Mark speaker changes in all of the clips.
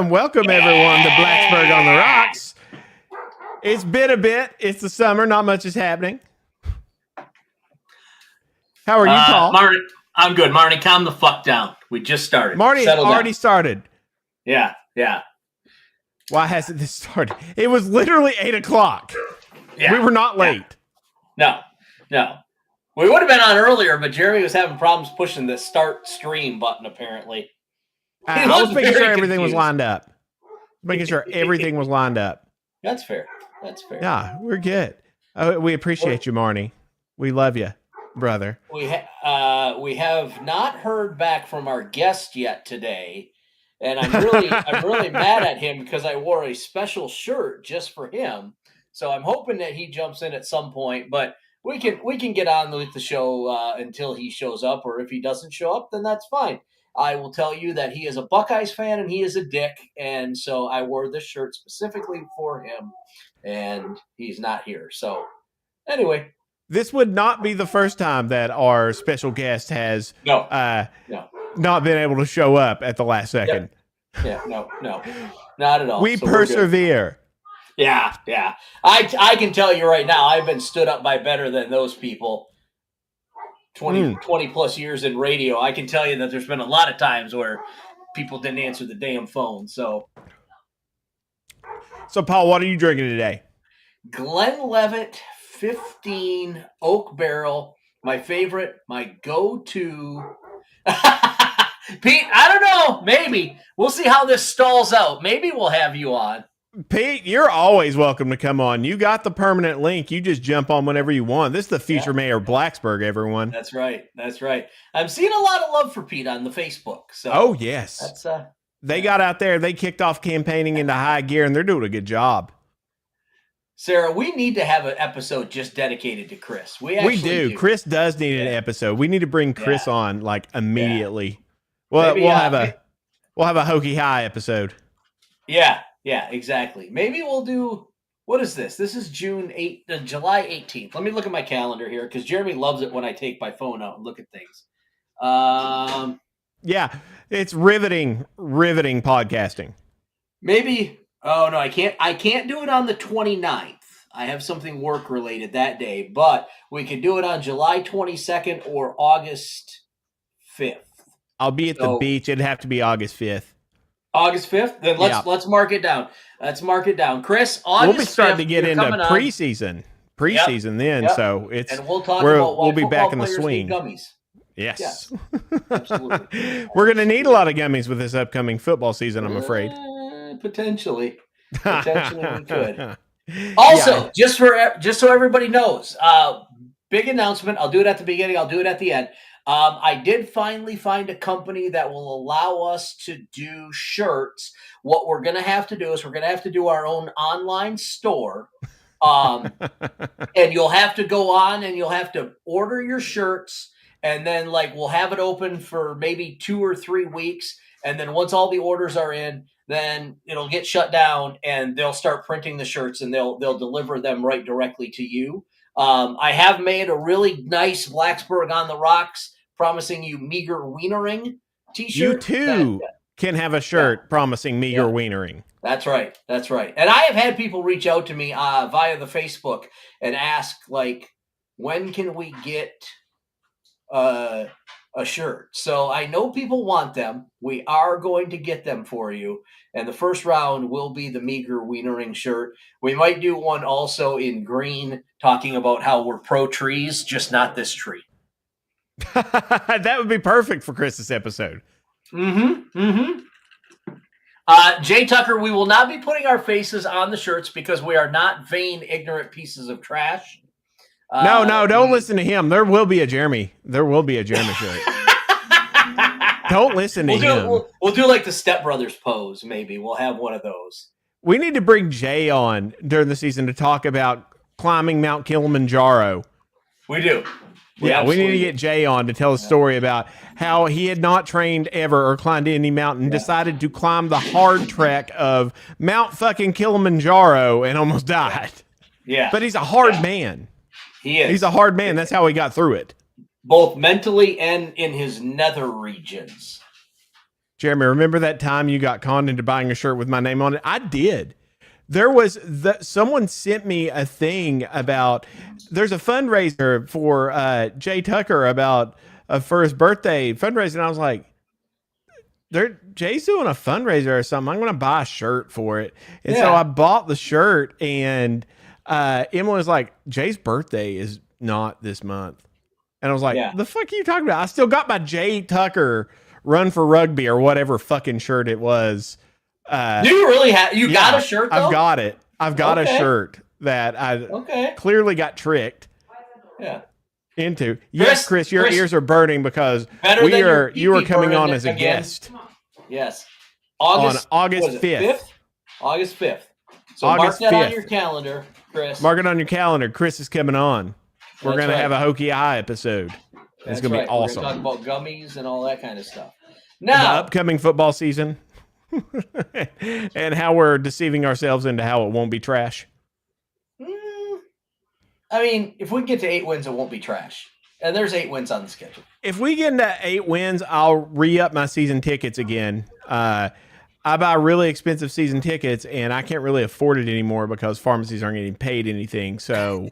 Speaker 1: Welcome everyone to Blacksburg on the Rocks. It's been a bit. It's the summer. Not much is happening. How are you, Paul?
Speaker 2: Marty, I'm good. Marty, calm the fuck down. We just started.
Speaker 1: Marty has already started.
Speaker 2: Yeah.
Speaker 1: Why hasn't this started? It was literally 8 o'clock. Yeah. We were not late.
Speaker 2: No. We would have been on earlier, but Jeremy was having problems pushing the start stream button, apparently.
Speaker 1: I was making sure everything was lined up. Making sure everything was lined up.
Speaker 2: That's fair.
Speaker 1: Yeah, we're good. We appreciate you, Marnie. We love you, brother.
Speaker 2: We have not heard back from our guest yet today, and I'm really mad at him because I wore a special shirt just for him. So I'm hoping that he jumps in at some point, but we can get on with the show until he shows up, or if he doesn't show up, then that's fine. I will tell you that he is a Buckeyes fan and he is a dick, and so I wore this shirt specifically for him, and he's not here. So anyway.
Speaker 1: This would not be the first time that our special guest has not been able to show up at the last second.
Speaker 2: Yeah, no, not at all.
Speaker 1: We persevere.
Speaker 2: Yeah. I can tell you right now, I've been stood up by better than those people. 20 plus years in radio. I can tell you that there's been a lot of times where people didn't answer the damn phone. So
Speaker 1: Paul, what are you drinking today?
Speaker 2: Glenlivet 15 Oak Barrel, my favorite, my go-to. Pete, I don't know. Maybe. We'll see how this stalls out. Maybe we'll have you on.
Speaker 1: Pete, you're always welcome to come on. You got the permanent link. You just jump on whenever you want. This is the future mayor of Blacksburg, everyone.
Speaker 2: That's right. I'm seeing a lot of love for Pete on the Facebook. So
Speaker 1: oh, yes. They got out there. They kicked off campaigning into high gear, and they're doing a good job.
Speaker 2: Sarah, we need to have an episode just dedicated to Chris. We do.
Speaker 1: Chris does need an episode. We need to bring Chris on like immediately. Well, we'll have a Hokie High episode.
Speaker 2: Yeah, exactly. Maybe we'll do, what is this? This is July 18th. Let me look at my calendar here because Jeremy loves it when I take my phone out and look at things.
Speaker 1: Yeah, it's riveting podcasting.
Speaker 2: Maybe. Oh no, I can't do it on the 29th. I have something work related that day, but we could do it on July 22nd or August 5th.
Speaker 1: I'll be at the beach. It'd have to be August 5th.
Speaker 2: August 5th? Then let's mark it down. Chris, August 5th.
Speaker 1: We'll be starting to get into preseason then. So it's
Speaker 2: and we'll talk about
Speaker 1: we'll be back in the swing.
Speaker 2: Gummies.
Speaker 1: Yes.
Speaker 2: Absolutely.
Speaker 1: We're going to need a lot of gummies with this upcoming football season, I'm afraid.
Speaker 2: Potentially we could. Also, just so everybody knows, big announcement. I'll do it at the beginning. I'll do it at the end. I did finally find a company that will allow us to do shirts. What we're going to have to do is we're going to have to do our own online store. And you'll have to go on and you'll have to order your shirts. And then we'll have it open for maybe 2 or 3 weeks. And then once all the orders are in, then it'll get shut down and they'll start printing the shirts and they'll deliver them right directly to you. I have made a really nice Blacksburg on the Rocks promising you meager wienering t-shirt.
Speaker 1: You too can have a shirt promising meager wienering.
Speaker 2: That's right. And I have had people reach out to me via the Facebook and ask, when can we get a shirt? So I know people want them. We are going to get them for you. And the first round will be the meager wienering shirt. We might do one also in green talking about how we're pro trees, just not this tree.
Speaker 1: That would be perfect for Chris's episode.
Speaker 2: Jay Tucker, we will not be putting our faces on the shirts because we are not vain, ignorant pieces of trash.
Speaker 1: No, don't listen to him. There will be a Jeremy shirt. Don't listen to him.
Speaker 2: We'll do like the Step Brothers pose, maybe. We'll have one of those.
Speaker 1: We need to bring Jay on during the season to talk about climbing Mount Kilimanjaro.
Speaker 2: We do.
Speaker 1: Yeah, we need to get Jay on to tell a story about how he had not trained ever or climbed any mountain, decided to climb the hard trek of Mount fucking Kilimanjaro and almost died.
Speaker 2: Yeah.
Speaker 1: But he's a hard man.
Speaker 2: He is.
Speaker 1: He's a hard man. That's how he got through it.
Speaker 2: Both mentally and in his nether regions.
Speaker 1: Jeremy, remember that time you got conned into buying a shirt with my name on it? I did. There was someone sent me a thing about there's a fundraiser for Jay Tucker about for his birthday fundraiser, and I was like, Jay's doing a fundraiser or something. I'm going to buy a shirt for it, and so I bought the shirt. And Emily was like, Jay's birthday is not this month, and I was like, the fuck are you talking about? I still got my Jay Tucker Run for Rugby or whatever fucking shirt it was.
Speaker 2: Do you really have? You got a shirt? Though?
Speaker 1: I've got it. I've got a shirt that I clearly got tricked. Into. Yes, Chris, your ears are burning because you are coming on as a guest.
Speaker 2: Yes.
Speaker 1: On August 5th.
Speaker 2: August 5th. So August mark that 5th. On your calendar, Chris.
Speaker 1: Mark it on your calendar. Chris is coming on. We're going to have a Hokie Eye episode. It's going to be awesome.
Speaker 2: We're going to talk about gummies and all that kind of stuff. Now,
Speaker 1: the upcoming football season and how we're deceiving ourselves into how it won't be trash.
Speaker 2: I mean, if we get to 8 wins, it won't be trash. And there's 8 wins on the schedule.
Speaker 1: If we get into 8 wins, I'll re-up my season tickets again. I buy really expensive season tickets, and I can't really afford it anymore because pharmacies aren't getting paid anything. So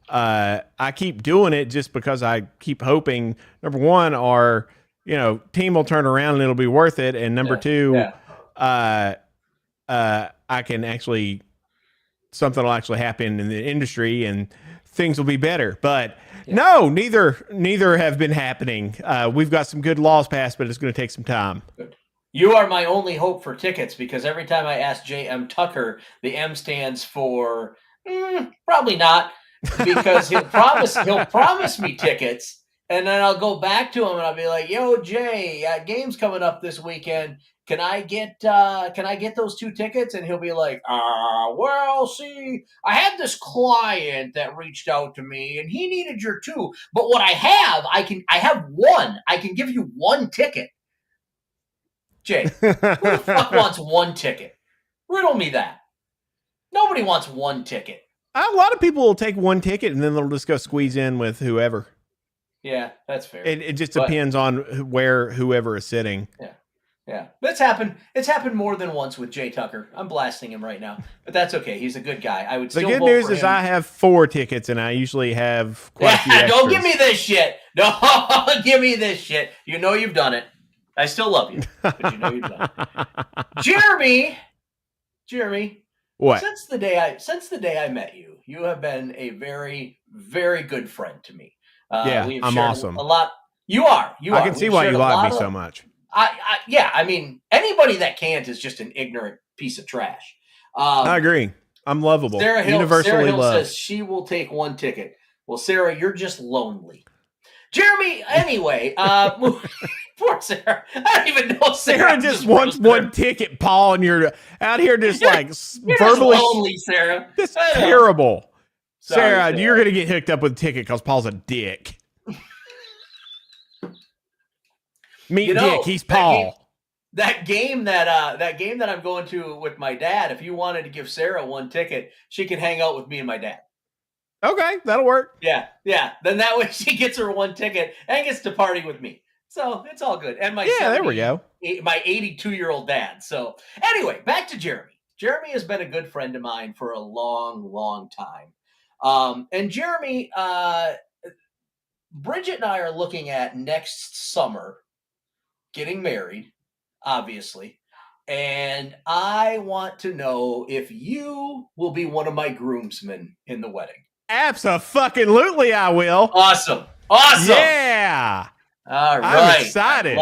Speaker 1: I keep doing it just because I keep hoping, number one, our team will turn around and it'll be worth it. And number two, I can actually, something will actually happen in the industry and things will be better. But no, neither have been happening. We've got some good laws passed, but it's going to take some time.
Speaker 2: Good. You are my only hope for tickets because every time I ask J.M. Tucker, the M stands for probably not, because he'll promise me tickets. And then I'll go back to him and I'll be like, "Yo, Jay, game's coming up this weekend. Can I get those 2 tickets?" And he'll be like, well, see, I had this client that reached out to me and he needed your 2. But what I have 1. I can give you 1 ticket. Jay, who the fuck wants 1 ticket? Riddle me that. Nobody wants 1 ticket.
Speaker 1: A lot of people will take 1 ticket and then they'll just go squeeze in with whoever.
Speaker 2: Yeah, that's fair.
Speaker 1: It just depends on where whoever is sitting.
Speaker 2: Yeah. That's happened. It's happened more than once with Jay Tucker. I'm blasting him right now, but that's okay. He's a good guy. I would still vote for him.
Speaker 1: The good news is I have 4 tickets and I usually have quite a few extras.
Speaker 2: Don't give me this shit. Don't give me this shit. You know you've done it. I still love you, but you know you've done it. Jeremy.
Speaker 1: What?
Speaker 2: Since the day I met you, you have been a very, very good friend to me.
Speaker 1: I'm awesome.
Speaker 2: A lot. You are.
Speaker 1: I can see why you like me so much.
Speaker 2: I mean, anybody that can't is just an ignorant piece of trash.
Speaker 1: I agree. I'm lovable.
Speaker 2: Sarah Hill
Speaker 1: loved.
Speaker 2: says she will take 1 ticket. Well, Sarah, you're just lonely. Jeremy, anyway, poor Sarah. I don't even know
Speaker 1: Sarah just wants 1 ticket, Paul, and you're out here just
Speaker 2: you're
Speaker 1: verbally
Speaker 2: just lonely, Sarah.
Speaker 1: This is terrible.
Speaker 2: Sorry,
Speaker 1: Sarah, you're going to get hooked up with a ticket because Paul's a dick. Meet Dick. He's Paul.
Speaker 2: That game that I'm going to with my dad. If you wanted to give Sarah 1 ticket, she can hang out with me and my dad.
Speaker 1: Okay, that'll work.
Speaker 2: Yeah. Then that way she gets her 1 ticket and gets to party with me. So it's all good. And my
Speaker 1: there we go.
Speaker 2: My 82-year-old dad. So anyway, back to Jeremy. Jeremy has been a good friend of mine for a long, long time. And Jeremy, Bridget and I are looking at next summer getting married, obviously. And I want to know if you will be one of my groomsmen in the wedding.
Speaker 1: Absolutely, I will.
Speaker 2: Awesome.
Speaker 1: Yeah.
Speaker 2: All right.
Speaker 1: I'm excited.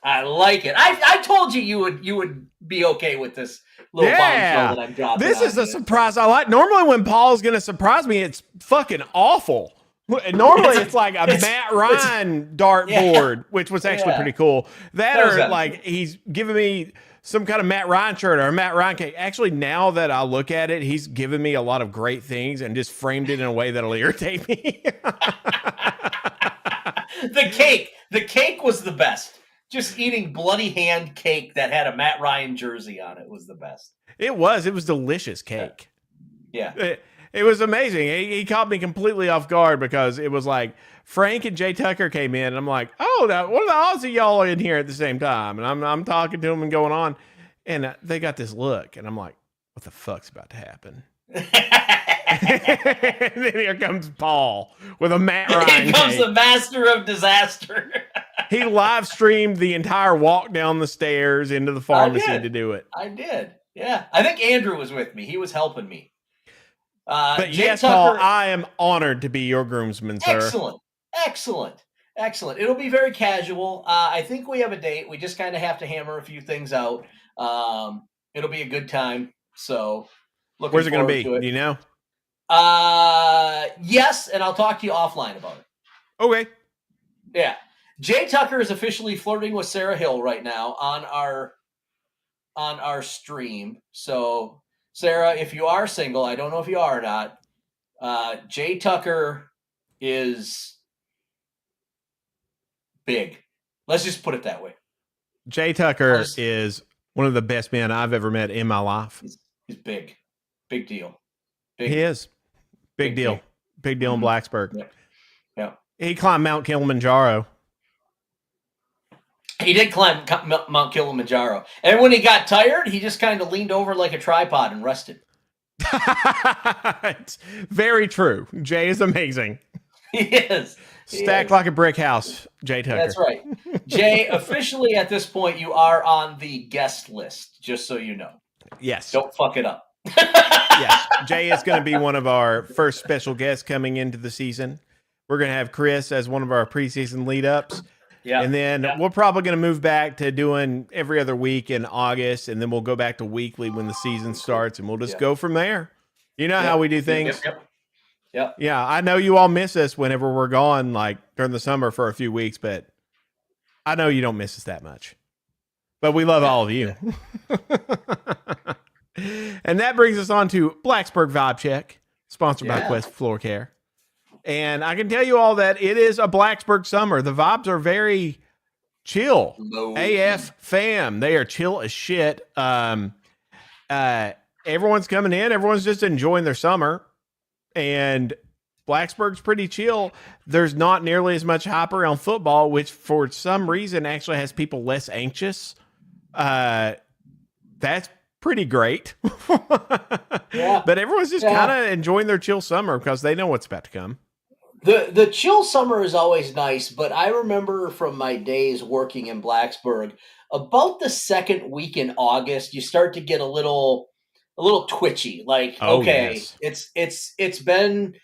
Speaker 2: I like it. I told you you would be okay with this little bombshell that I'm dropping.
Speaker 1: This is a surprise I like. Normally when Paul's going to surprise me, it's fucking awful. Normally it's like a Matt Ryan dartboard, which was actually pretty cool. He's giving me some kind of Matt Ryan shirt or a Matt Ryan cake. Actually, now that I look at it, he's given me a lot of great things and just framed it in a way that'll irritate me.
Speaker 2: The cake was the best. Just eating bloody hand cake that had a Matt Ryan jersey on it was the best.
Speaker 1: It was delicious cake.
Speaker 2: Yeah.
Speaker 1: It was amazing. He caught me completely off guard because it was like Frank and Jay Tucker came in, and I'm like, oh, now what are the odds of y'all in here at the same time? And I'm talking to them and going on, and they got this look, and I'm like, what the fuck's about to happen? And then here comes Paul with a Matt Ryan.
Speaker 2: Here comes the master of disaster.
Speaker 1: He live streamed the entire walk down the stairs into the pharmacy to do it.
Speaker 2: I did. Yeah. I think Andrew was with me. He was helping me.
Speaker 1: But yes, Tucker, Paul, I am honored to be your groomsman, sir.
Speaker 2: Excellent. It'll be very casual. I think we have a date. We just kind of have to hammer a few things out. It'll be a good time. So
Speaker 1: where's it going to be? Do you know?
Speaker 2: Yes, and I'll talk to you offline about it.
Speaker 1: Okay.
Speaker 2: Yeah. Jay Tucker is officially flirting with Sarah Hill right now on our stream. So Sarah, if you are single, I don't know if you are or not. Jay Tucker is big. Let's just put it that way.
Speaker 1: Jay Tucker is one of the best men I've ever met in my life.
Speaker 2: He's big. Big deal.
Speaker 1: He is. Big deal. Big deal in Blacksburg.
Speaker 2: Yeah.
Speaker 1: He climbed Mount Kilimanjaro.
Speaker 2: He did climb Mount Kilimanjaro. And when he got tired, he just kind of leaned over like a tripod and rested.
Speaker 1: It's very true. Jay is amazing.
Speaker 2: He is.
Speaker 1: Stacked like a brick house, Jay Tucker.
Speaker 2: That's right. Jay, officially at this point, you are on the guest list, just so you know.
Speaker 1: Yes.
Speaker 2: Don't fuck it up.
Speaker 1: Yes. Jay is going to be one of our first special guests coming into the season. We're going to have Chris as one of our preseason lead-ups.
Speaker 2: Yeah.
Speaker 1: And then we're probably going to move back to doing every other week in August, and then we'll go back to weekly when the season starts, and we'll just go from there. You know how we do things.
Speaker 2: Yep.
Speaker 1: Yeah, I know you all miss us whenever we're gone, like during the summer for a few weeks, but I know you don't miss us that much. But we love all of you. And that brings us on to Blacksburg Vibe Check, sponsored by Quest Floor Care. And I can tell you all that it is a Blacksburg summer. The vibes are very chill. AF fam. They are chill as shit. Everyone's coming in. Everyone's just enjoying their summer. And Blacksburg's pretty chill. There's not nearly as much hype around football, which for some reason actually has people less anxious. That's pretty great. But everyone's just kind of enjoying their chill summer because they know what's about to come.
Speaker 2: The chill summer is always nice, but I remember from my days working in Blacksburg, about the second week in August, you start to get a little twitchy. Like, it's been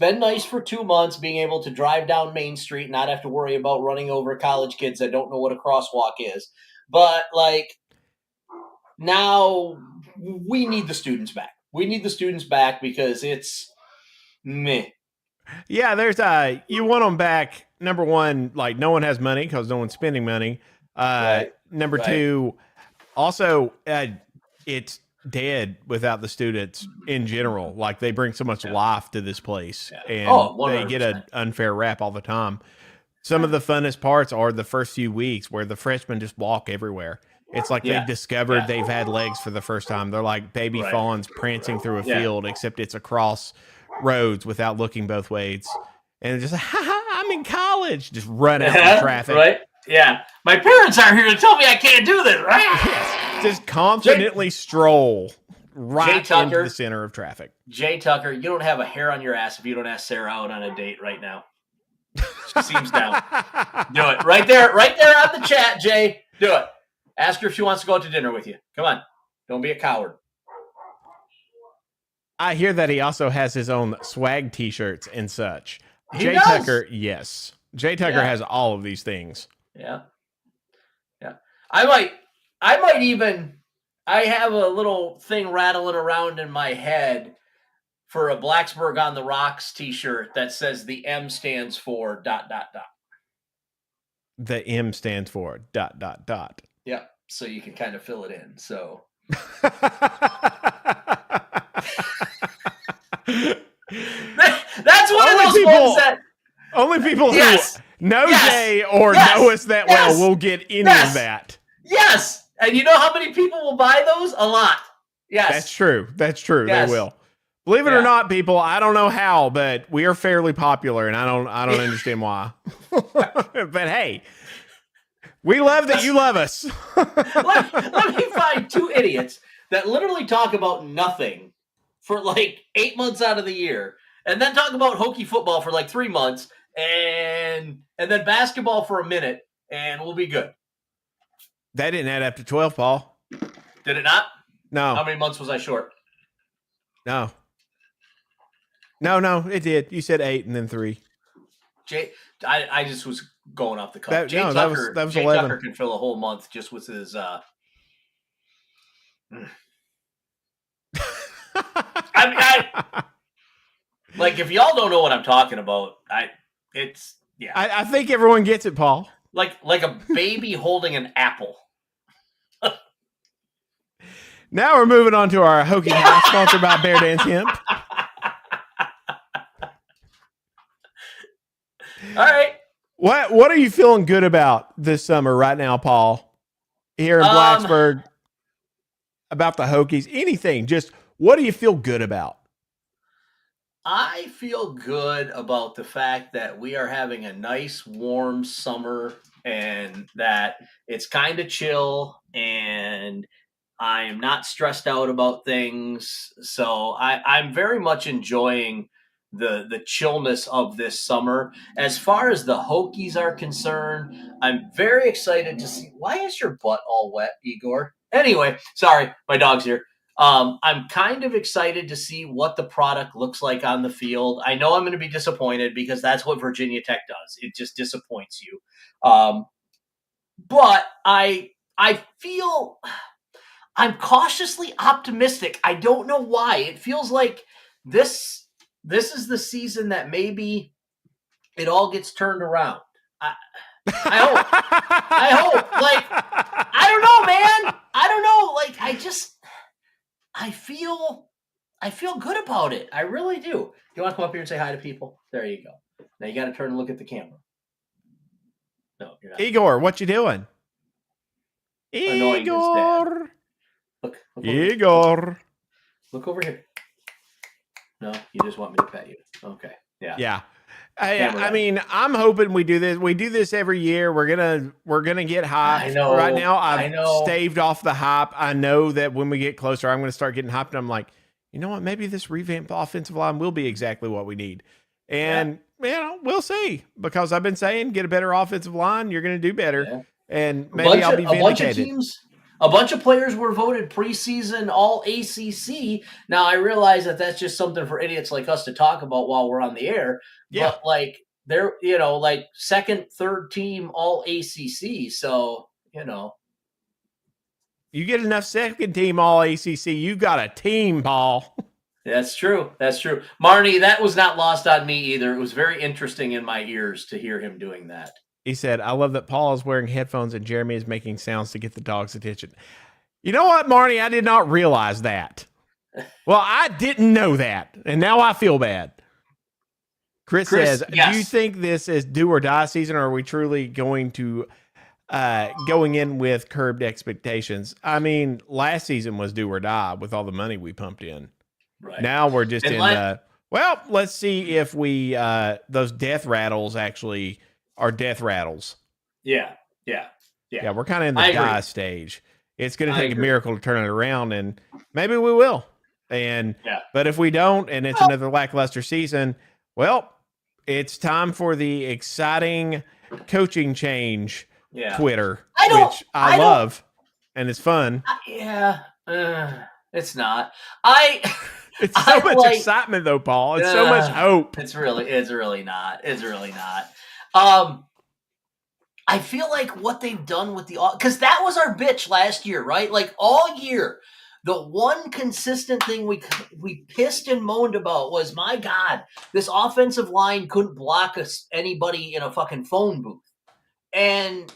Speaker 2: nice for 2 months being able to drive down Main Street and not have to worry about running over college kids that don't know what a crosswalk is. But like now we need the students back. We need the students back because it's meh.
Speaker 1: Yeah, there's you want them back. Number one, like no one has money because no one's spending money. Number two, also it's dead without the students in general. Like they bring so much life to this place, and they get an unfair rap all the time. Some of the funnest parts are the first few weeks where the freshmen just walk everywhere. It's like they've discovered they've had legs for the first time. They're like baby fawns prancing through a field, except it's across roads without looking both ways. And just, I'm in college. Just run out in traffic.
Speaker 2: Right? Yeah. My parents are here to tell me I can't do this, right?
Speaker 1: Yes. Just confidently stroll right into the center of traffic.
Speaker 2: Jay Tucker, you don't have a hair on your ass if you don't ask Sarah out on a date right now. She seems down. Do it. Right there on the chat, Jay. Do it. Ask her if she wants to go out to dinner with you. Come on. Don't be a coward.
Speaker 1: I hear that he also has his own swag t-shirts and such.
Speaker 2: Jay Tucker,
Speaker 1: yes. Jay Tucker has all of these things.
Speaker 2: Yeah. I have a little thing rattling around in my head for a Blacksburg on the Rocks t-shirt that says the M stands for ...
Speaker 1: The M stands for ...
Speaker 2: Yeah. So you can kind of fill it in. So that's one of those ones that
Speaker 1: only people who know Jay or know us that well will get any of that.
Speaker 2: Yes. And you know how many people will buy those? A lot. Yes.
Speaker 1: That's true. Yes. They will. Believe it or
Speaker 2: Yeah.
Speaker 1: not, people, I don't know how, but we are fairly popular, and I don't understand why. But hey, we love that you love us.
Speaker 2: let me find two idiots that literally talk about nothing for like 8 months out of the year, and then talk about Hokie football for like 3 months, and then basketball for a minute, and we'll be good.
Speaker 1: That didn't add up to 12, Paul.
Speaker 2: Did it not?
Speaker 1: No.
Speaker 2: How many months was I short?
Speaker 1: No, it did. You said 8 and then 3.
Speaker 2: I just was going off the cuff.
Speaker 1: That was
Speaker 2: Jay
Speaker 1: 11.
Speaker 2: Tucker can fill a whole month just with his. Like, if y'all don't know what I'm talking about, I
Speaker 1: think everyone gets it, Paul.
Speaker 2: Like a baby holding an apple.
Speaker 1: Now we're moving on to our Hokie House, sponsored by Bear Dance Hemp.
Speaker 2: All right.
Speaker 1: What are you feeling good about this summer right now, Paul? Here in Blacksburg, about the Hokies, anything. Just what do you feel good about?
Speaker 2: I feel good about the fact that we are having a nice, warm summer, and that it's kind of chill, and I am not stressed out about things. So I'm very much enjoying the chillness of this summer. As far as the Hokies are concerned, I'm very excited to see. Why is your butt all wet, Igor? Anyway, sorry, my dog's here. I'm kind of excited to see what the product looks like on the field. I know I'm going to be disappointed because that's what Virginia Tech does. It just disappoints you. But I feel I'm cautiously optimistic. I don't know why. It feels like this is the season that maybe it all gets turned around. I hope. I hope. Like, I don't know, man. I don't know. Like, I feel good about it. I really do. You want to come up here and say hi to people? There you go. Now you got to turn and look at the camera. No, you're not.
Speaker 1: Igor, what you doing? Igor.
Speaker 2: Look
Speaker 1: Igor.
Speaker 2: Look over here. No, you just want me to pet you. Okay. Yeah.
Speaker 1: Yeah. I mean, I'm hoping we do this. We do this every year. We're gonna get hyped.
Speaker 2: I know.
Speaker 1: Right now, I've staved off the hype. I know that when we get closer, I'm gonna start getting hyped. And I'm like, you know what? Maybe this revamped offensive line will be exactly what we need. And we'll see. Because I've been saying, get a better offensive line. You're gonna do better. Yeah. And maybe I'll be vindicated.
Speaker 2: A bunch of players were voted preseason all ACC. Now, I realize that that's just something for idiots like us to talk about while we're on the air. Yeah. But, like, they're, like second, third team all ACC. So,
Speaker 1: You get enough second team all ACC, you got a team, Paul.
Speaker 2: That's true. That's true. Marnie, that was not lost on me either. It was very interesting in my ears to hear him doing that.
Speaker 1: He said, I love that Paul is wearing headphones and Jeremy is making sounds to get the dog's attention. You know what, Marnie? I did not realize that. Well, I didn't know that. And now I feel bad. Chris says, yes. Do you think this is do or die season, or are we truly going to going in with curbed expectations? I mean, last season was do or die with all the money we pumped in. Right. Now we're just well, let's see if we those death rattles actually are death rattles.
Speaker 2: Yeah.
Speaker 1: We're kind of in the die stage. It's going to take a miracle to turn it around, and maybe we will. But if we don't, and it's another lackluster season, well, it's time for the exciting coaching change Twitter, which I love, and it's fun.
Speaker 2: It's not.
Speaker 1: It's so much excitement, though, Paul. It's so much hope.
Speaker 2: It's really not. It's really not. I feel like what they've done with because that was our bitch last year, right? Like all year, the one consistent thing we pissed and moaned about was, my God, this offensive line couldn't block anybody in a fucking phone booth. And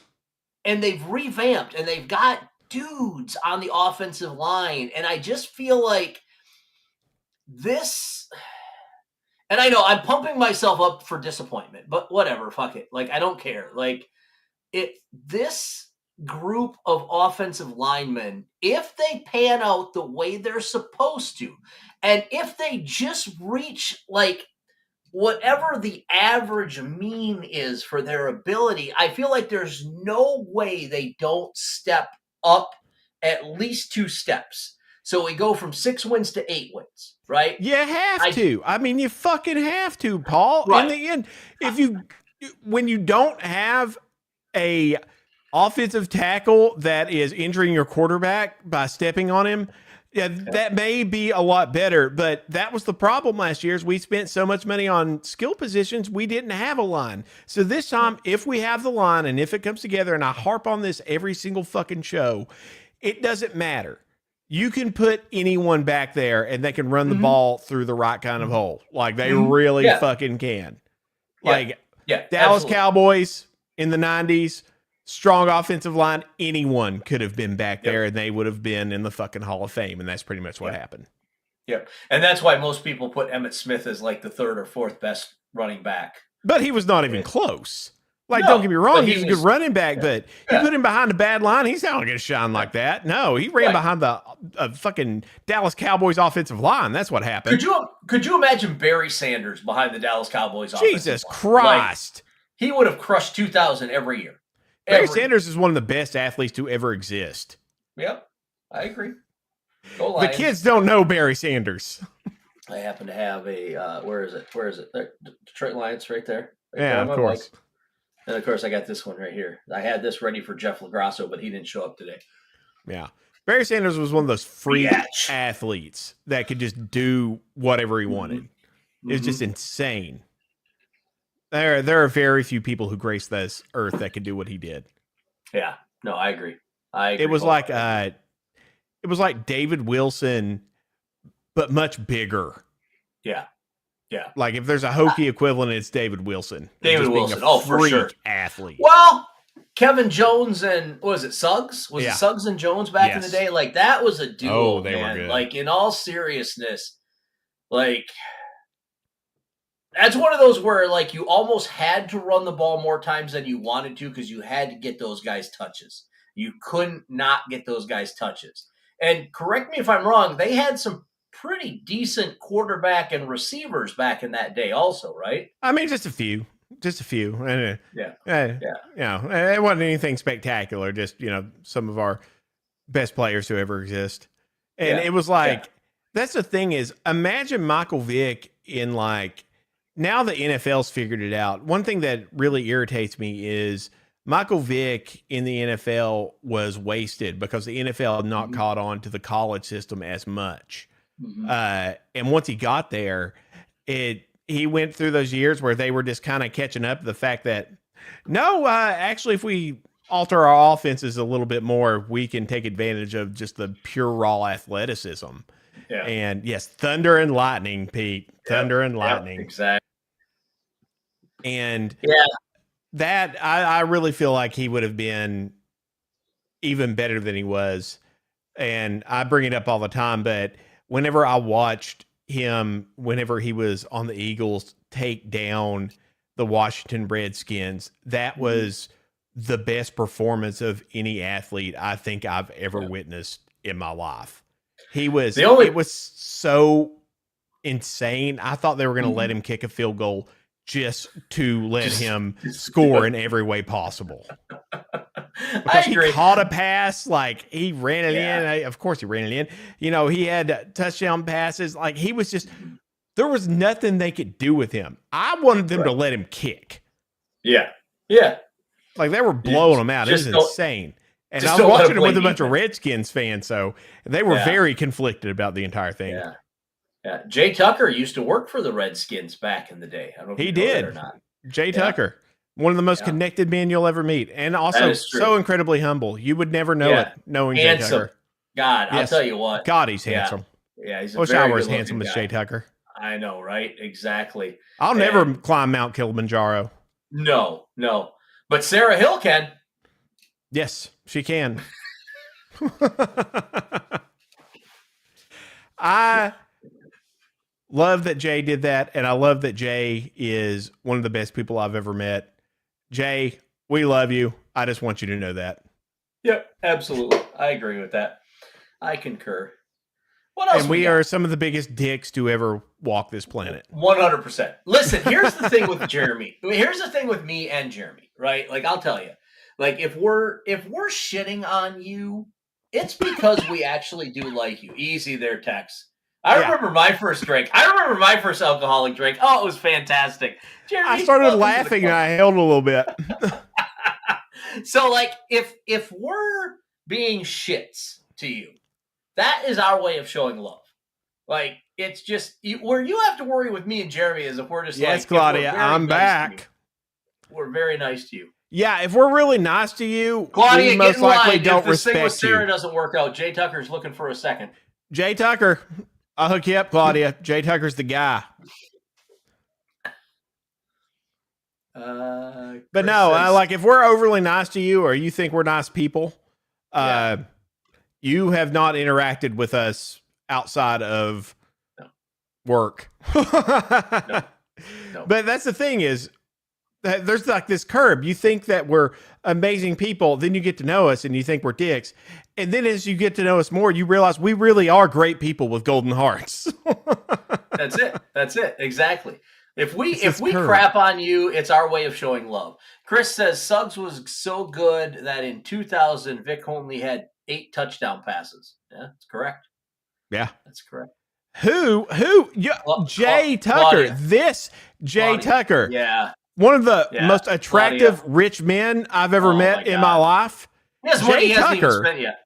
Speaker 2: they've revamped, and they've got dudes on the offensive line. And I just feel like this, and I know I'm pumping myself up for disappointment, but whatever, fuck it. Like, I don't care. Like, this group of offensive linemen, if they pan out the way they're supposed to, And if they just reach like whatever the average mean is for their ability, I feel like there's no way they don't step up at least 2 steps. So we go from 6 wins to 8 wins, right?
Speaker 1: You have to. I mean, you fucking have to, Paul.
Speaker 2: Right.
Speaker 1: In the end, when you don't have a offensive tackle that is injuring your quarterback by stepping on him, yeah, that may be a lot better, but that was the problem last year is we spent so much money on skill positions, we didn't have a line. So this time, if we have the line and if it comes together, and I harp on this every single fucking show, it doesn't matter. You can put anyone back there and they can run the ball through the right kind of hole. Like they really fucking can. Like Dallas
Speaker 2: absolutely.
Speaker 1: Cowboys in the 90s, strong offensive line, anyone could have been back there and they would have been in the fucking Hall of Fame. And that's pretty much what happened.
Speaker 2: Yep. And that's why most people put Emmitt Smith as like the 3rd or 4th best running back.
Speaker 1: But he was not even close. Like, don't get me wrong, he's a good running back, but you put him behind a bad line, he's not going to shine like that. No, he ran behind the fucking Dallas Cowboys offensive line. That's what happened.
Speaker 2: Could you imagine Barry Sanders behind the Dallas Cowboys offensive line?
Speaker 1: Jesus Christ.
Speaker 2: Like, he would have crushed 2,000 every year.
Speaker 1: Barry Sanders is one of the best athletes to ever exist.
Speaker 2: Yep, I agree. Go Lions.
Speaker 1: The kids don't know Barry Sanders.
Speaker 2: I happen to have a, where is it? There, Detroit Lions right there.
Speaker 1: Yeah, of course.
Speaker 2: And of course, I got this one right here. I had this ready for Jeff Lograsso, but he didn't show up today.
Speaker 1: Yeah. Barry Sanders was one of those freak athletes that could just do whatever he wanted. It was just insane. There are very few people who grace this earth that could do what he did.
Speaker 2: Yeah. No, I agree.
Speaker 1: It was like David Wilson, but much bigger.
Speaker 2: Yeah. Yeah.
Speaker 1: Like if there's a Hokie equivalent, it's David Wilson.
Speaker 2: David Wilson. Oh, for sure.
Speaker 1: Athlete.
Speaker 2: Well, Kevin Jones and what was it, Suggs? Was it Suggs and Jones back in the day? Like that was a duo.
Speaker 1: Oh, they were good.
Speaker 2: Like in all seriousness, like that's one of those where like you almost had to run the ball more times than you wanted to because you had to get those guys touches. You couldn't not get those guys touches. And correct me if I'm wrong, they had some pretty decent quarterback and receivers back in that day also, right?
Speaker 1: I mean, just a few. You know, it wasn't anything spectacular. Just, you know, some of our best players who ever exist. And it was like, that's the thing is, imagine Michael Vick in like, now the NFL's figured it out. One thing that really irritates me is Michael Vick in the NFL was wasted because the NFL had not caught on to the college system as much. And once he got there, he went through those years where they were just kind of catching up to the fact that, actually, if we alter our offenses a little bit more, we can take advantage of just the pure raw athleticism. Yeah. And yes, thunder and lightning, Pete. Thunder and lightning.
Speaker 2: Exactly.
Speaker 1: And that I really feel like he would have been even better than he was. And I bring it up all the time, but whenever I watched him, whenever he was on the Eagles take down the Washington Redskins, that was the best performance of any athlete I think I've ever witnessed in my life. It was so insane. I thought they were going to let him kick a field goal just to let him score in every way possible. Because he caught a pass, like he ran it in. Of course he ran it in. You know, he had touchdown passes. Like he was just, there was nothing they could do with him. I wanted them to let him kick.
Speaker 2: Yeah. Yeah.
Speaker 1: Like they were blowing him out. It was insane. And I was watching it with a bunch of Redskins fans, so they were very conflicted about the entire thing.
Speaker 2: Yeah. Yeah. Jay Tucker used to work for the Redskins back in the day. I don't know if
Speaker 1: he
Speaker 2: you know
Speaker 1: did.
Speaker 2: that or not.
Speaker 1: Jay Tucker, one of the most connected men you'll ever meet, and also so incredibly humble. You would never know it knowing
Speaker 2: handsome.
Speaker 1: Jay Tucker.
Speaker 2: God, I'll tell you what.
Speaker 1: God, he's handsome.
Speaker 2: Yeah, he's a
Speaker 1: wish I were as handsome as Jay Tucker.
Speaker 2: I know, right? Exactly.
Speaker 1: I'll never climb Mount Kilimanjaro.
Speaker 2: No. But Sarah Hill can.
Speaker 1: Yes, she can. I love that Jay did that, and I love that Jay is one of the best people I've ever met. Jay, we love you. I just want you to know that.
Speaker 2: Yep, absolutely. I agree with that. I concur. What else?
Speaker 1: And we are some of the biggest dicks to ever walk this planet.
Speaker 2: 100%. Listen, here's the thing with Jeremy. Here's the thing with me and Jeremy, right? Like, I'll tell you, like, if we're shitting on you, it's because we actually do like you. Easy there, Tex. I remember my first drink. I remember my first alcoholic drink. Oh, it was fantastic. Jeremy,
Speaker 1: I started laughing and I held a little bit.
Speaker 2: So, like, if we're being shits to you, that is our way of showing love. Like, it's just where you have to worry with me and Jeremy is if we're just
Speaker 1: yes, Claudia, I'm back.
Speaker 2: We're very nice to you.
Speaker 1: Yeah, if we're really nice to you,
Speaker 2: Claudia,
Speaker 1: we most likely don't respect you.
Speaker 2: If this thing with Sarah doesn't work out, Jay Tucker's looking for a second.
Speaker 1: Jay Tucker, I'll hook you up, Claudia. Jay Tucker's the guy. But no, like if we're overly nice to you or you think we're nice people, you have not interacted with us outside of work. No. But that's the thing is that there's like this curb. You think that we're amazing people, then you get to know us and you think we're dicks. And then as you get to know us more, you realize we really are great people with golden hearts.
Speaker 2: That's it. Exactly. If we crap on you, it's our way of showing love. Chris says Suggs was so good that in 2000, Vic only had 8 touchdown passes. Yeah, that's correct.
Speaker 1: Yeah,
Speaker 2: that's correct.
Speaker 1: Who? Jay Tucker.
Speaker 2: Claudia.
Speaker 1: This Jay Tucker.
Speaker 2: Yeah.
Speaker 1: One of the most attractive rich men I've ever met in my life.
Speaker 2: Yes, Jay Tucker.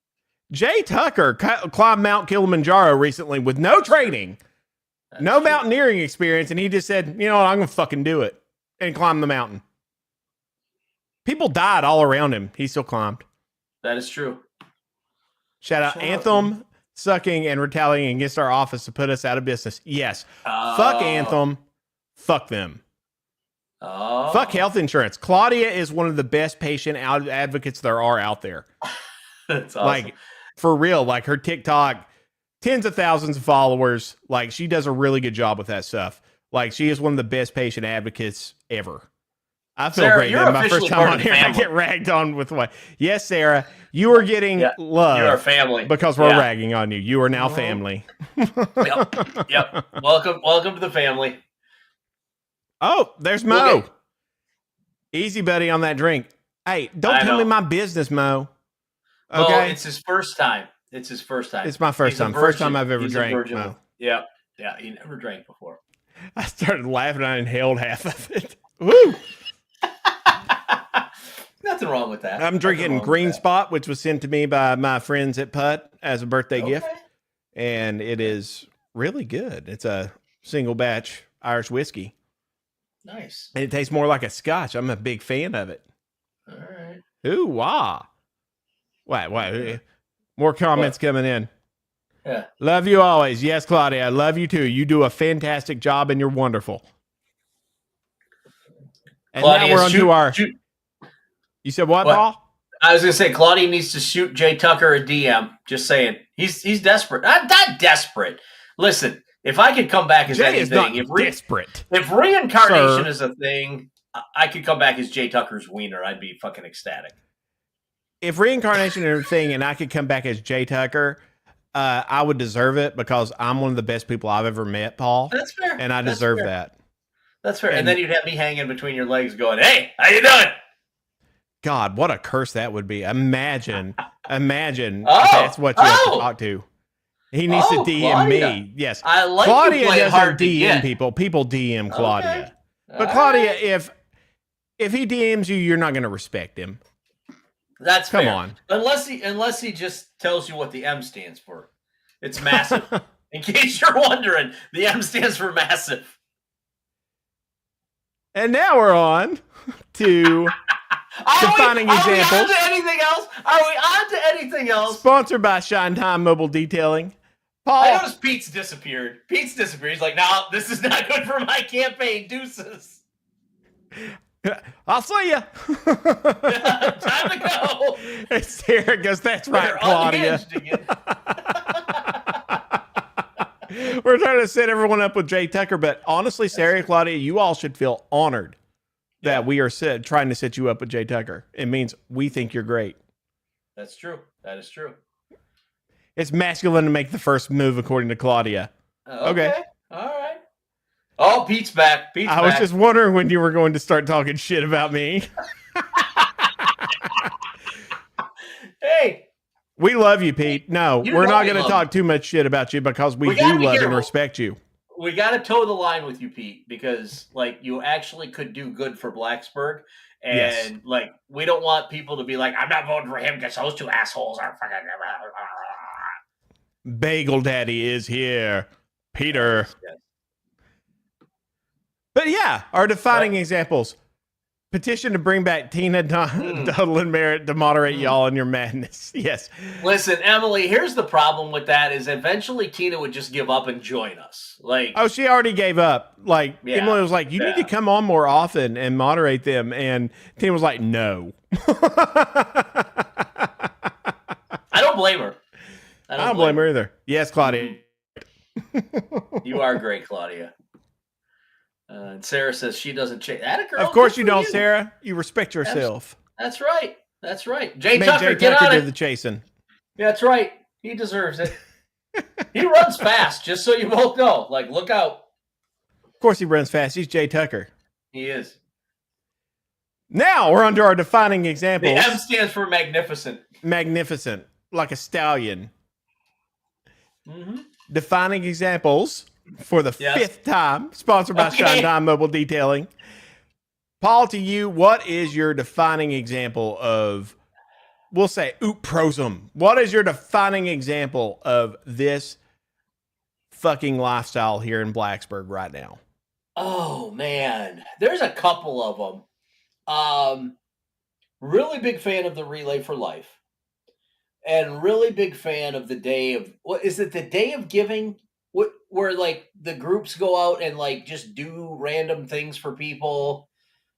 Speaker 1: Jay Tucker climbed Mount Kilimanjaro recently with no training. No mountaineering experience, and he just said, you know what, I'm going to fucking do it, and climb the mountain. People died all around him. He still climbed.
Speaker 2: That is true.
Speaker 1: Shout out Anthem, sucking and retaliating against our office to put us out of business. Yes. Fuck Anthem. Fuck them. Fuck health insurance. Claudia is one of the best patient advocates there are out there.
Speaker 2: That's awesome.
Speaker 1: Like, for real, like her TikTok, tens of thousands of followers. Like, she does a really good job with that stuff. Like, she is one of the best patient advocates ever. I feel
Speaker 2: Sarah,
Speaker 1: great that my first time on here, I get ragged on with what? Yes, Sarah, you are getting love.
Speaker 2: You're our family.
Speaker 1: Because we're ragging on you. You are now family.
Speaker 2: Yep. Welcome to the family.
Speaker 1: Oh, there's Mo. Okay. Easy, buddy, on that drink. Hey, don't tell me my business, Mo. Okay.
Speaker 2: Mo, it's his first time. It's my first time.
Speaker 1: First time I've ever drank. Mo.
Speaker 2: Yeah. He never drank before.
Speaker 1: I started laughing. I inhaled half of it. Woo!
Speaker 2: Nothing wrong with that.
Speaker 1: I'm drinking Green Spot, which was sent to me by my friends at Putt as a birthday gift. And it is really good. It's a single batch Irish whiskey.
Speaker 2: Nice.
Speaker 1: And it tastes more like a scotch. I'm a big fan of it.
Speaker 2: All right.
Speaker 1: Ooh, wow. Wait. More comments coming in.
Speaker 2: Yeah.
Speaker 1: Love you always. Yes, Claudia, I love you too. You do a fantastic job and you're wonderful. And Claudia, now we're on to our... You said what, Paul?
Speaker 2: I was going to say, Claudia needs to shoot Jay Tucker a DM. Just saying. He's desperate. I'm not desperate. Listen, if I could come back as
Speaker 1: Jay
Speaker 2: anything,
Speaker 1: is not desperate.
Speaker 2: If reincarnation is a thing, I could come back as Jay Tucker's wiener. I'd be fucking ecstatic.
Speaker 1: If reincarnation is a thing and I could come back as Jay Tucker, I would deserve it because I'm one of the best people I've ever met, Paul.
Speaker 2: That's fair.
Speaker 1: And I deserve that.
Speaker 2: That's fair. And then you'd have me hanging between your legs going, hey, how you doing?
Speaker 1: God, what a curse that would be. Imagine if that's what you have to talk to. He needs to DM Claudia. Me. Yes.
Speaker 2: I like
Speaker 1: Claudia doesn't DM people. People DM Claudia. Okay. But Claudia, if he DMs you, you're not going to respect him.
Speaker 2: That's fair.
Speaker 1: Come on.
Speaker 2: Unless he just tells you what the M stands for. It's massive. In case you're wondering, the M stands for massive.
Speaker 1: And now we're on to defining examples.
Speaker 2: Are we on to anything else? Are we on to anything else?
Speaker 1: Sponsored by Shine Time Mobile Detailing. Paul.
Speaker 2: I noticed Pete's disappeared. He's like, no, this is not good for my campaign. Deuces.
Speaker 1: I'll see ya.
Speaker 2: Time to go.
Speaker 1: And Sarah goes, that's right, Claudia. We're trying to set everyone up with Jay Tucker, but honestly, Sarah, Claudia, you all should feel honored that we are trying to set you up with Jay Tucker. It means we think you're great.
Speaker 2: That's true. That is true.
Speaker 1: It's masculine to make the first move, according to Claudia. Okay.
Speaker 2: All right. Oh, Pete's back.
Speaker 1: I was just wondering when you were going to start talking shit about me.
Speaker 2: Hey.
Speaker 1: We love you, Pete. No, we're not going to talk too much shit about you because we do love and respect you.
Speaker 2: We got to toe the line with you, Pete, because like you actually could do good for Blacksburg. And like, we don't want people to be like, I'm not voting for him because those two assholes are fucking.
Speaker 1: Bagel Daddy is here, Peter. Yes. But yeah, our defining examples. Petition to bring back Tina, Duddle, and Merritt to moderate y'all in your madness. Yes.
Speaker 2: Listen, Emily, here's the problem with that is eventually Tina would just give up and join us. Like,
Speaker 1: oh, she already gave up. Like, Emily was like, you need to come on more often and moderate them. And Tina was like, no.
Speaker 2: I don't blame her.
Speaker 1: I don't blame her either. Yes, Claudia.
Speaker 2: You are great, Claudia. And Sarah says she doesn't chase.
Speaker 1: Of course you don't, Sarah. You respect yourself.
Speaker 2: That's right. That's right. Jay Tucker, get on it.
Speaker 1: Do the chasing.
Speaker 2: Yeah, that's right. He deserves it. He runs fast, just so you both know. Like, look out.
Speaker 1: Of course he runs fast. He's Jay Tucker.
Speaker 2: He is.
Speaker 1: Now we're under our defining examples.
Speaker 2: The M stands for magnificent.
Speaker 1: Magnificent. Like a stallion.
Speaker 2: Mm-hmm.
Speaker 1: Defining examples. For the fifth time, sponsored by Shine Time Mobile Detailing. Paul, to you, what is your defining example of, we'll say, ootprosum? What is your defining example of this fucking lifestyle here in Blacksburg right now?
Speaker 2: Oh, man. There's a couple of them. Really big fan of the Relay for Life. And really big fan of the day of, what is it, the Day of Giving? Where like the groups go out and like just do random things for people.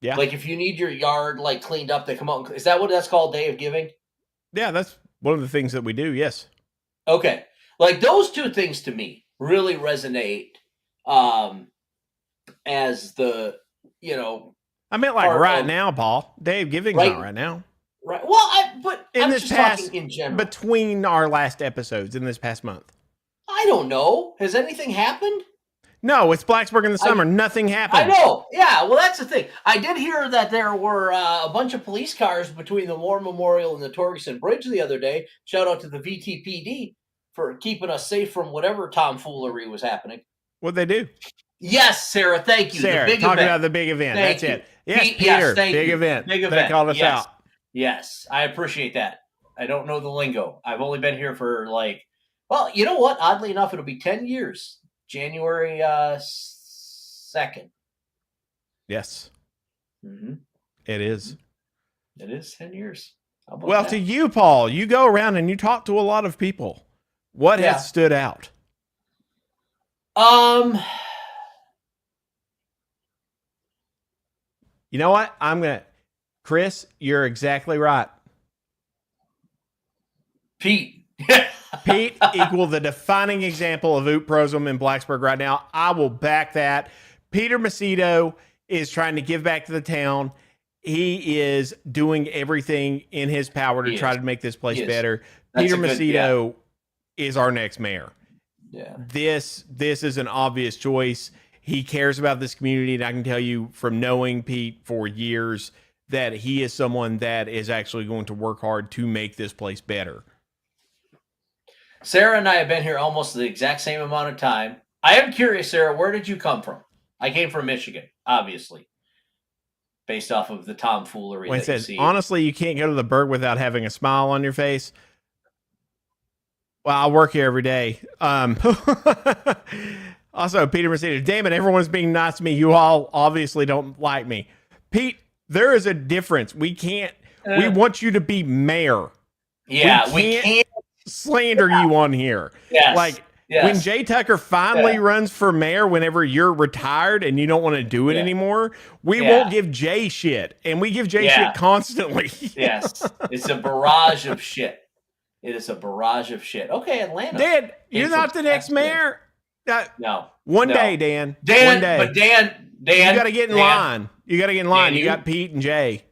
Speaker 2: Yeah. Like if you need your yard like cleaned up, they come out. Is that what that's called? Day of Giving?
Speaker 1: Yeah, that's one of the things that we do. Yes.
Speaker 2: Okay. Like those two things to me really resonate as the,
Speaker 1: I meant like right now, Paul. Day of Giving's not right now.
Speaker 2: Right. Well, but
Speaker 1: I'm
Speaker 2: just talking in general.
Speaker 1: Between our last episodes in this past month.
Speaker 2: I don't know. Has anything happened?
Speaker 1: No, it's Blacksburg in the summer. Nothing happened.
Speaker 2: I know. Yeah, well, that's the thing. I did hear that there were a bunch of police cars between the War Memorial and the Torgerson Bridge the other day. Shout out to the VTPD for keeping us safe from whatever tomfoolery was happening.
Speaker 1: What'd they do?
Speaker 2: Yes, Sarah, thank you.
Speaker 1: Sarah, talking about the big event. That's it. Yes, Peter, big event.
Speaker 2: Big event.
Speaker 1: They called us out.
Speaker 2: Yes, I appreciate that. I don't know the lingo. I've only been here for well, you know what? Oddly enough, it'll be 10 years. January 2nd.
Speaker 1: Yes.
Speaker 2: Mm-hmm.
Speaker 1: It is.
Speaker 2: It is 10 years.
Speaker 1: Well, to you, Paul, you go around and you talk to a lot of people. What has stood out? You know what? Chris, you're exactly right.
Speaker 2: Pete
Speaker 1: equal the defining example of ootprosum in Blacksburg right now. I will back that. Peter Macedo is trying to give back to the town. He is doing everything in his power to try to make this place better. Peter Macedo is our next mayor.
Speaker 2: Yeah.
Speaker 1: This is an obvious choice. He cares about this community, and I can tell you from knowing Pete for years that he is someone that is actually going to work hard to make this place better.
Speaker 2: Sarah and I have been here almost the exact same amount of time. I am curious, Sarah, where did you come from? I came from Michigan, obviously, based off of the tomfoolery that you see.
Speaker 1: Honestly, you can't go to the Berg without having a smile on your face. Well, I work here every day. Also, Peter Mercedes, damn it, everyone's being nice to me. You all obviously don't like me. Pete, there is a difference. We want you to be mayor.
Speaker 2: Yeah, we can't
Speaker 1: slander you on here.
Speaker 2: Yes.
Speaker 1: When Jay Tucker finally runs for mayor, whenever you're retired and you don't want to do it anymore, we won't give Jay shit. And we give Jay shit constantly.
Speaker 2: Yes. It's a barrage of shit. It is a barrage of shit. Okay, Atlanta.
Speaker 1: Dan, you're not the next mayor.
Speaker 2: No.
Speaker 1: One day, Dan.
Speaker 2: Dan,
Speaker 1: one day.
Speaker 2: But Dan, you
Speaker 1: got to get in line. You got to get in line. You got Pete and Jay.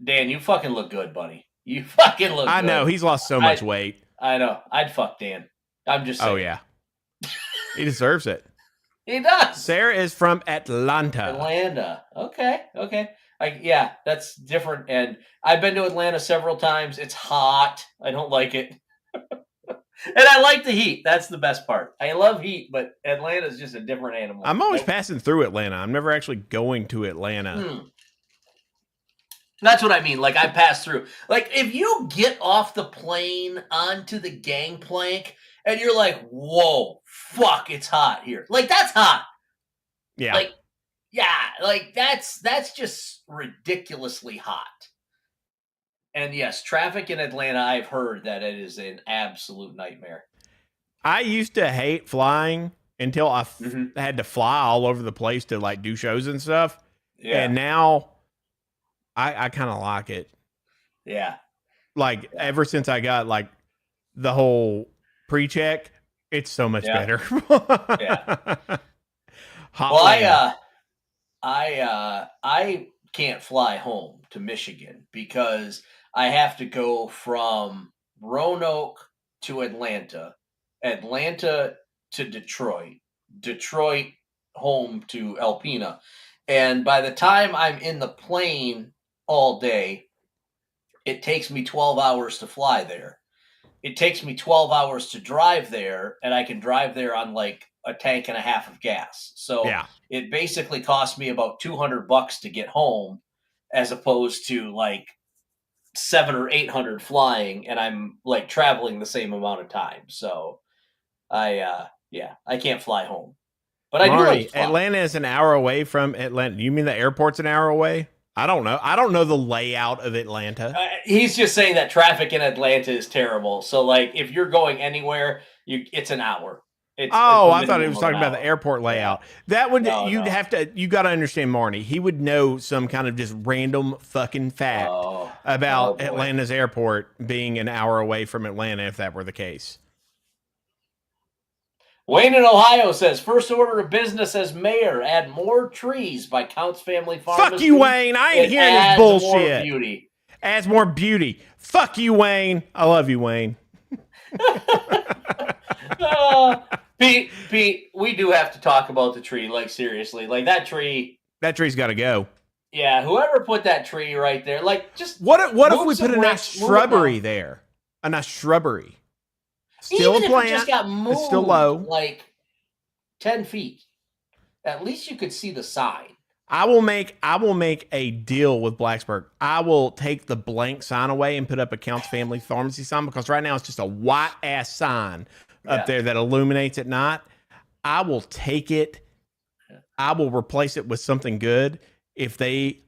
Speaker 2: Dan, you fucking look good, buddy. You fucking look good.
Speaker 1: I know. He's lost so much weight.
Speaker 2: I know. I'd fuck Dan. I'm just saying.
Speaker 1: Oh, yeah. He deserves it.
Speaker 2: He does.
Speaker 1: Sarah is from Atlanta.
Speaker 2: Atlanta. Okay. Yeah, that's different. And I've been to Atlanta several times. It's hot. I don't like it. And I like the heat. That's the best part. I love heat, but Atlanta is just a different animal.
Speaker 1: I'm always passing through Atlanta. I'm never actually going to Atlanta.
Speaker 2: That's what I mean. Like, I pass through. Like, if you get off the plane onto the gangplank and you're like, whoa, fuck, it's hot here. Like, that's hot.
Speaker 1: Yeah.
Speaker 2: Like, yeah, like that's just ridiculously hot. And yes, traffic in Atlanta, I've heard that it is an absolute nightmare.
Speaker 1: I used to hate flying until I had to fly all over the place to like do shows and stuff. Yeah. And now I kind of like it.
Speaker 2: Yeah.
Speaker 1: Like ever since I got like the whole pre-check, it's so much better.
Speaker 2: Yeah. Well, I can't fly home to Michigan because I have to go from Roanoke to Atlanta, Atlanta to Detroit, Detroit home to Alpena. And by the time I'm in the plane all day, it takes me 12 hours to fly there. It takes me 12 hours to drive there, and I can drive there on like a tank and a half of gas. So it basically cost me about $200 to get home, as opposed to like 700 or 800 flying, and I'm like traveling the same amount of time. So I can't fly home, but I do like to fly.
Speaker 1: Atlanta is an hour away from Atlanta. You mean the airport's an hour away? I don't know. I don't know the layout of Atlanta.
Speaker 2: He's just saying that traffic in Atlanta is terrible. So like if you're going anywhere, it's an hour.
Speaker 1: I thought he was talking about the airport layout. That would you got to understand Marnie. He would know some kind of just random fucking fact about Atlanta's airport being an hour away from Atlanta if that were the case.
Speaker 2: Wayne in Ohio says, first order of business as mayor, add more trees by Counts Family Pharmacy.
Speaker 1: Fuck you, Wayne. I ain't hearing this bullshit. More beauty. Adds more beauty. Fuck you, Wayne. I love you, Wayne.
Speaker 2: Pete, we do have to talk about the tree. Like, seriously. Like, that tree's
Speaker 1: got to go.
Speaker 2: Yeah, whoever put that tree right there, like, just...
Speaker 1: What if we put a nice shrubbery there? A nice shrubbery. Still
Speaker 2: Even
Speaker 1: a plant.
Speaker 2: If it just got moved,
Speaker 1: it's still low.
Speaker 2: Like 10 feet. At least you could see the sign.
Speaker 1: I will make a deal with Blacksburg. I will take the blank sign away and put up a Counts Family Pharmacy sign, because right now it's just a white ass sign up there that illuminates at night. I will take it. I will replace it with something good if they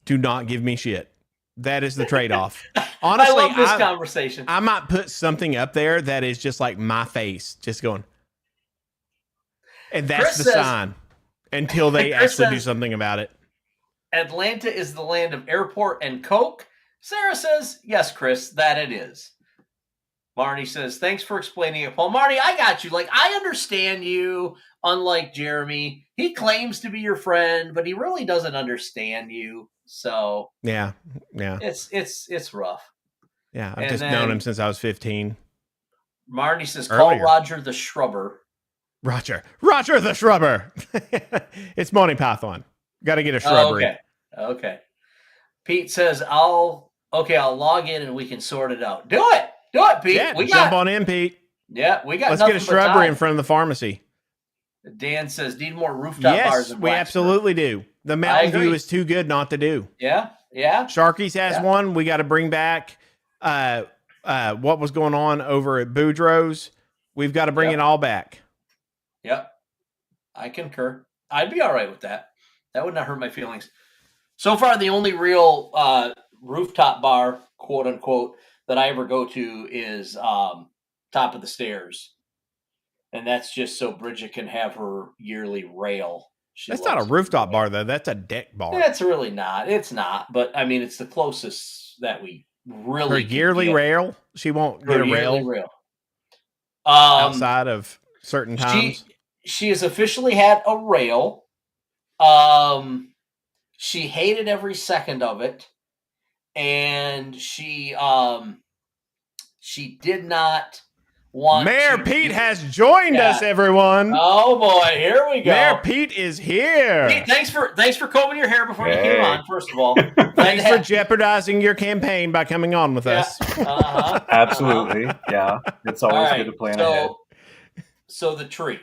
Speaker 1: do not give me shit. That is the trade-off. Honestly,
Speaker 2: I love this conversation.
Speaker 1: I might put something up there that is just like my face, just going. And that's the sign until they actually do something about it.
Speaker 2: Atlanta is the land of airport and Coke. Sarah says, yes, Chris, that it is. Marnie says, thanks for explaining it, Paul. Marnie, I got you. Like, I understand you, unlike Jeremy. He claims to be your friend, but he really doesn't understand you. So
Speaker 1: yeah,
Speaker 2: it's rough.
Speaker 1: Yeah, I've just known him since I was 15.
Speaker 2: Marnie says, call Roger the Shrubber.
Speaker 1: Roger the Shrubber. It's Monty Python. Got to get a shrubbery.
Speaker 2: Okay. Pete says, I'll log in and we can sort it out. Do it, Pete.
Speaker 1: Yeah, jump on in, Pete.
Speaker 2: Yeah, we got.
Speaker 1: Let's get a shrubbery in front of the pharmacy.
Speaker 2: Dan says, need more rooftop bars.
Speaker 1: Yes, we absolutely do. The Mountain View is too good not to do.
Speaker 2: Yeah.
Speaker 1: Sharky's has one. We got to bring back what was going on over at Boudreaux's. We've got to bring it all back.
Speaker 2: Yep. I concur. I'd be all right with that. That would not hurt my feelings. So far, the only real rooftop bar, quote unquote, that I ever go to is Top of the Stairs. And that's just so Bridget can have her yearly rail.
Speaker 1: That's not a rooftop bar, though. That's a deck bar.
Speaker 2: That's really not. It's not. But, I mean, it's the closest that we really
Speaker 1: her yearly rail? She won't get a rail? Outside of certain times?
Speaker 2: She has officially had a rail. She hated every second of it. And she She did not want
Speaker 1: Mayor
Speaker 2: to
Speaker 1: Pete has joined us, everyone.
Speaker 2: Oh boy, here we go.
Speaker 1: Mayor Pete is here.
Speaker 2: Pete, thanks for combing your hair before you came on. First of all,
Speaker 1: thanks for jeopardizing your campaign by coming on with us.
Speaker 3: Absolutely, yeah. It's always good to plan ahead.
Speaker 2: So the tree,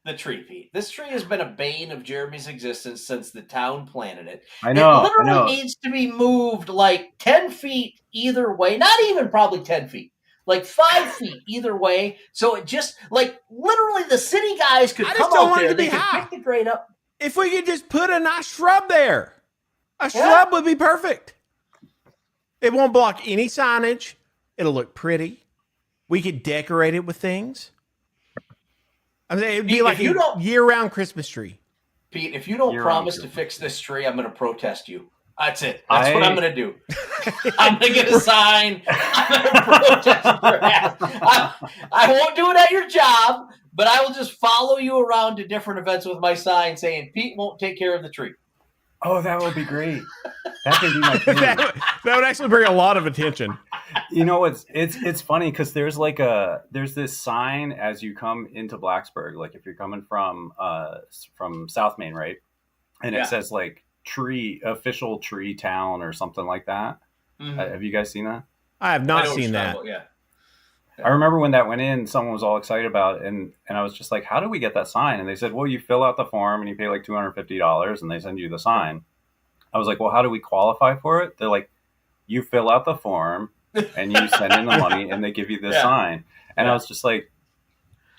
Speaker 2: Pete. This tree has been a bane of Jeremy's existence since the town planted it.
Speaker 3: I know.
Speaker 2: It literally needs to be moved like 10 feet either way. Not even probably 10 feet. Like 5 feet either way, so it just like literally the city guys could come out there. They could pick the grade up.
Speaker 1: If we could just put a nice shrub there, a shrub would be perfect. It won't block any signage. It'll look pretty. We could decorate it with things. I mean, it'd be like a year-round Christmas tree.
Speaker 2: Pete, if you don't promise to fix this tree, I'm going to protest you. That's it. That's what I'm going to do. I'm going to get a sign. I'm going to protest your ass. I won't do it at your job, but I will just follow you around to different events with my sign saying, Pete won't take care of the tree.
Speaker 3: Oh, that would be great. That could be my thing.
Speaker 1: that would actually bring a lot of attention.
Speaker 3: You know, it's funny because there's this sign as you come into Blacksburg, like if you're coming from South Main, right? And it says like official tree town or something like that. Mm-hmm. Have you guys seen that?
Speaker 1: I have not seen that.
Speaker 2: Yeah.
Speaker 3: I remember when that went in, someone was all excited about it, and I was just like, how do we get that sign? And they said, well, you fill out the form and you pay like $250 and they send you the sign. I was like, well, how do we qualify for it? They're like, you fill out the form and you send in the money and they give you the sign. And I was just like,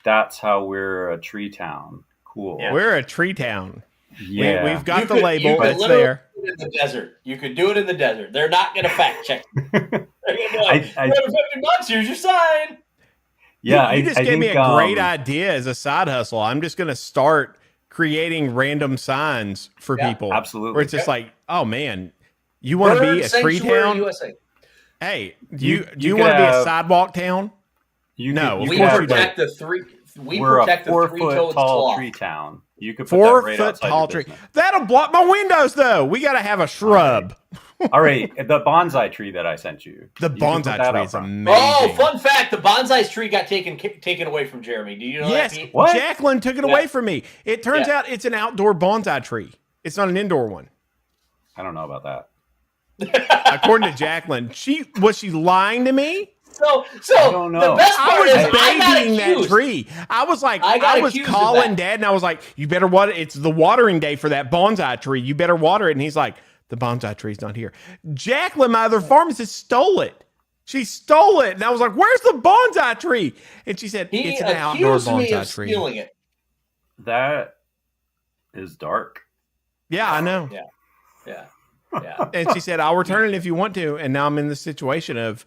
Speaker 3: that's how we're a tree town. Cool.
Speaker 1: Yeah. We're a tree town.
Speaker 3: Yeah.
Speaker 1: We've got the label. It's there.
Speaker 2: In the desert. You could do it in the desert. They're not going to fact check you. They're going to be like, $250, here's your sign.
Speaker 3: Yeah,
Speaker 1: you just gave me a great idea as a side hustle. I'm just going to start creating random signs for people.
Speaker 3: Absolutely.
Speaker 1: Where it's just like, oh man, you want to be a tree town?
Speaker 2: USA.
Speaker 1: Hey, do you want to be a sidewalk town?
Speaker 2: We protect the three.
Speaker 3: We're a 4-foot tall tree town. You could put
Speaker 1: 4-foot tall tree. That'll block my windows, though. We got to have a shrub.
Speaker 3: All right, the bonsai tree that I sent you.
Speaker 1: The bonsai tree is amazing.
Speaker 2: Oh, fun fact: the bonsai tree got taken away from Jeremy. Do you know that? Yes,
Speaker 1: Jacqueline took it away from me. It turns out it's an outdoor bonsai tree. It's not an indoor one.
Speaker 3: I don't know about that.
Speaker 1: According to Jacqueline, was she lying to me?
Speaker 2: So the best part is
Speaker 1: I was babying that tree. I was like, I was calling Dad, and I was like, "You better water. It's the watering day for that bonsai tree. You better water it." And he's like, "The bonsai tree's not here." Jacqueline, my other pharmacist, stole it. She stole it, and I was like, "Where's the bonsai tree?" And she said, "It's an outdoor bonsai tree."
Speaker 2: Stealing it.
Speaker 3: That is dark.
Speaker 1: Yeah, I know.
Speaker 2: Yeah.
Speaker 1: And she said, "I'll return it if you want to." And now I'm in the situation of,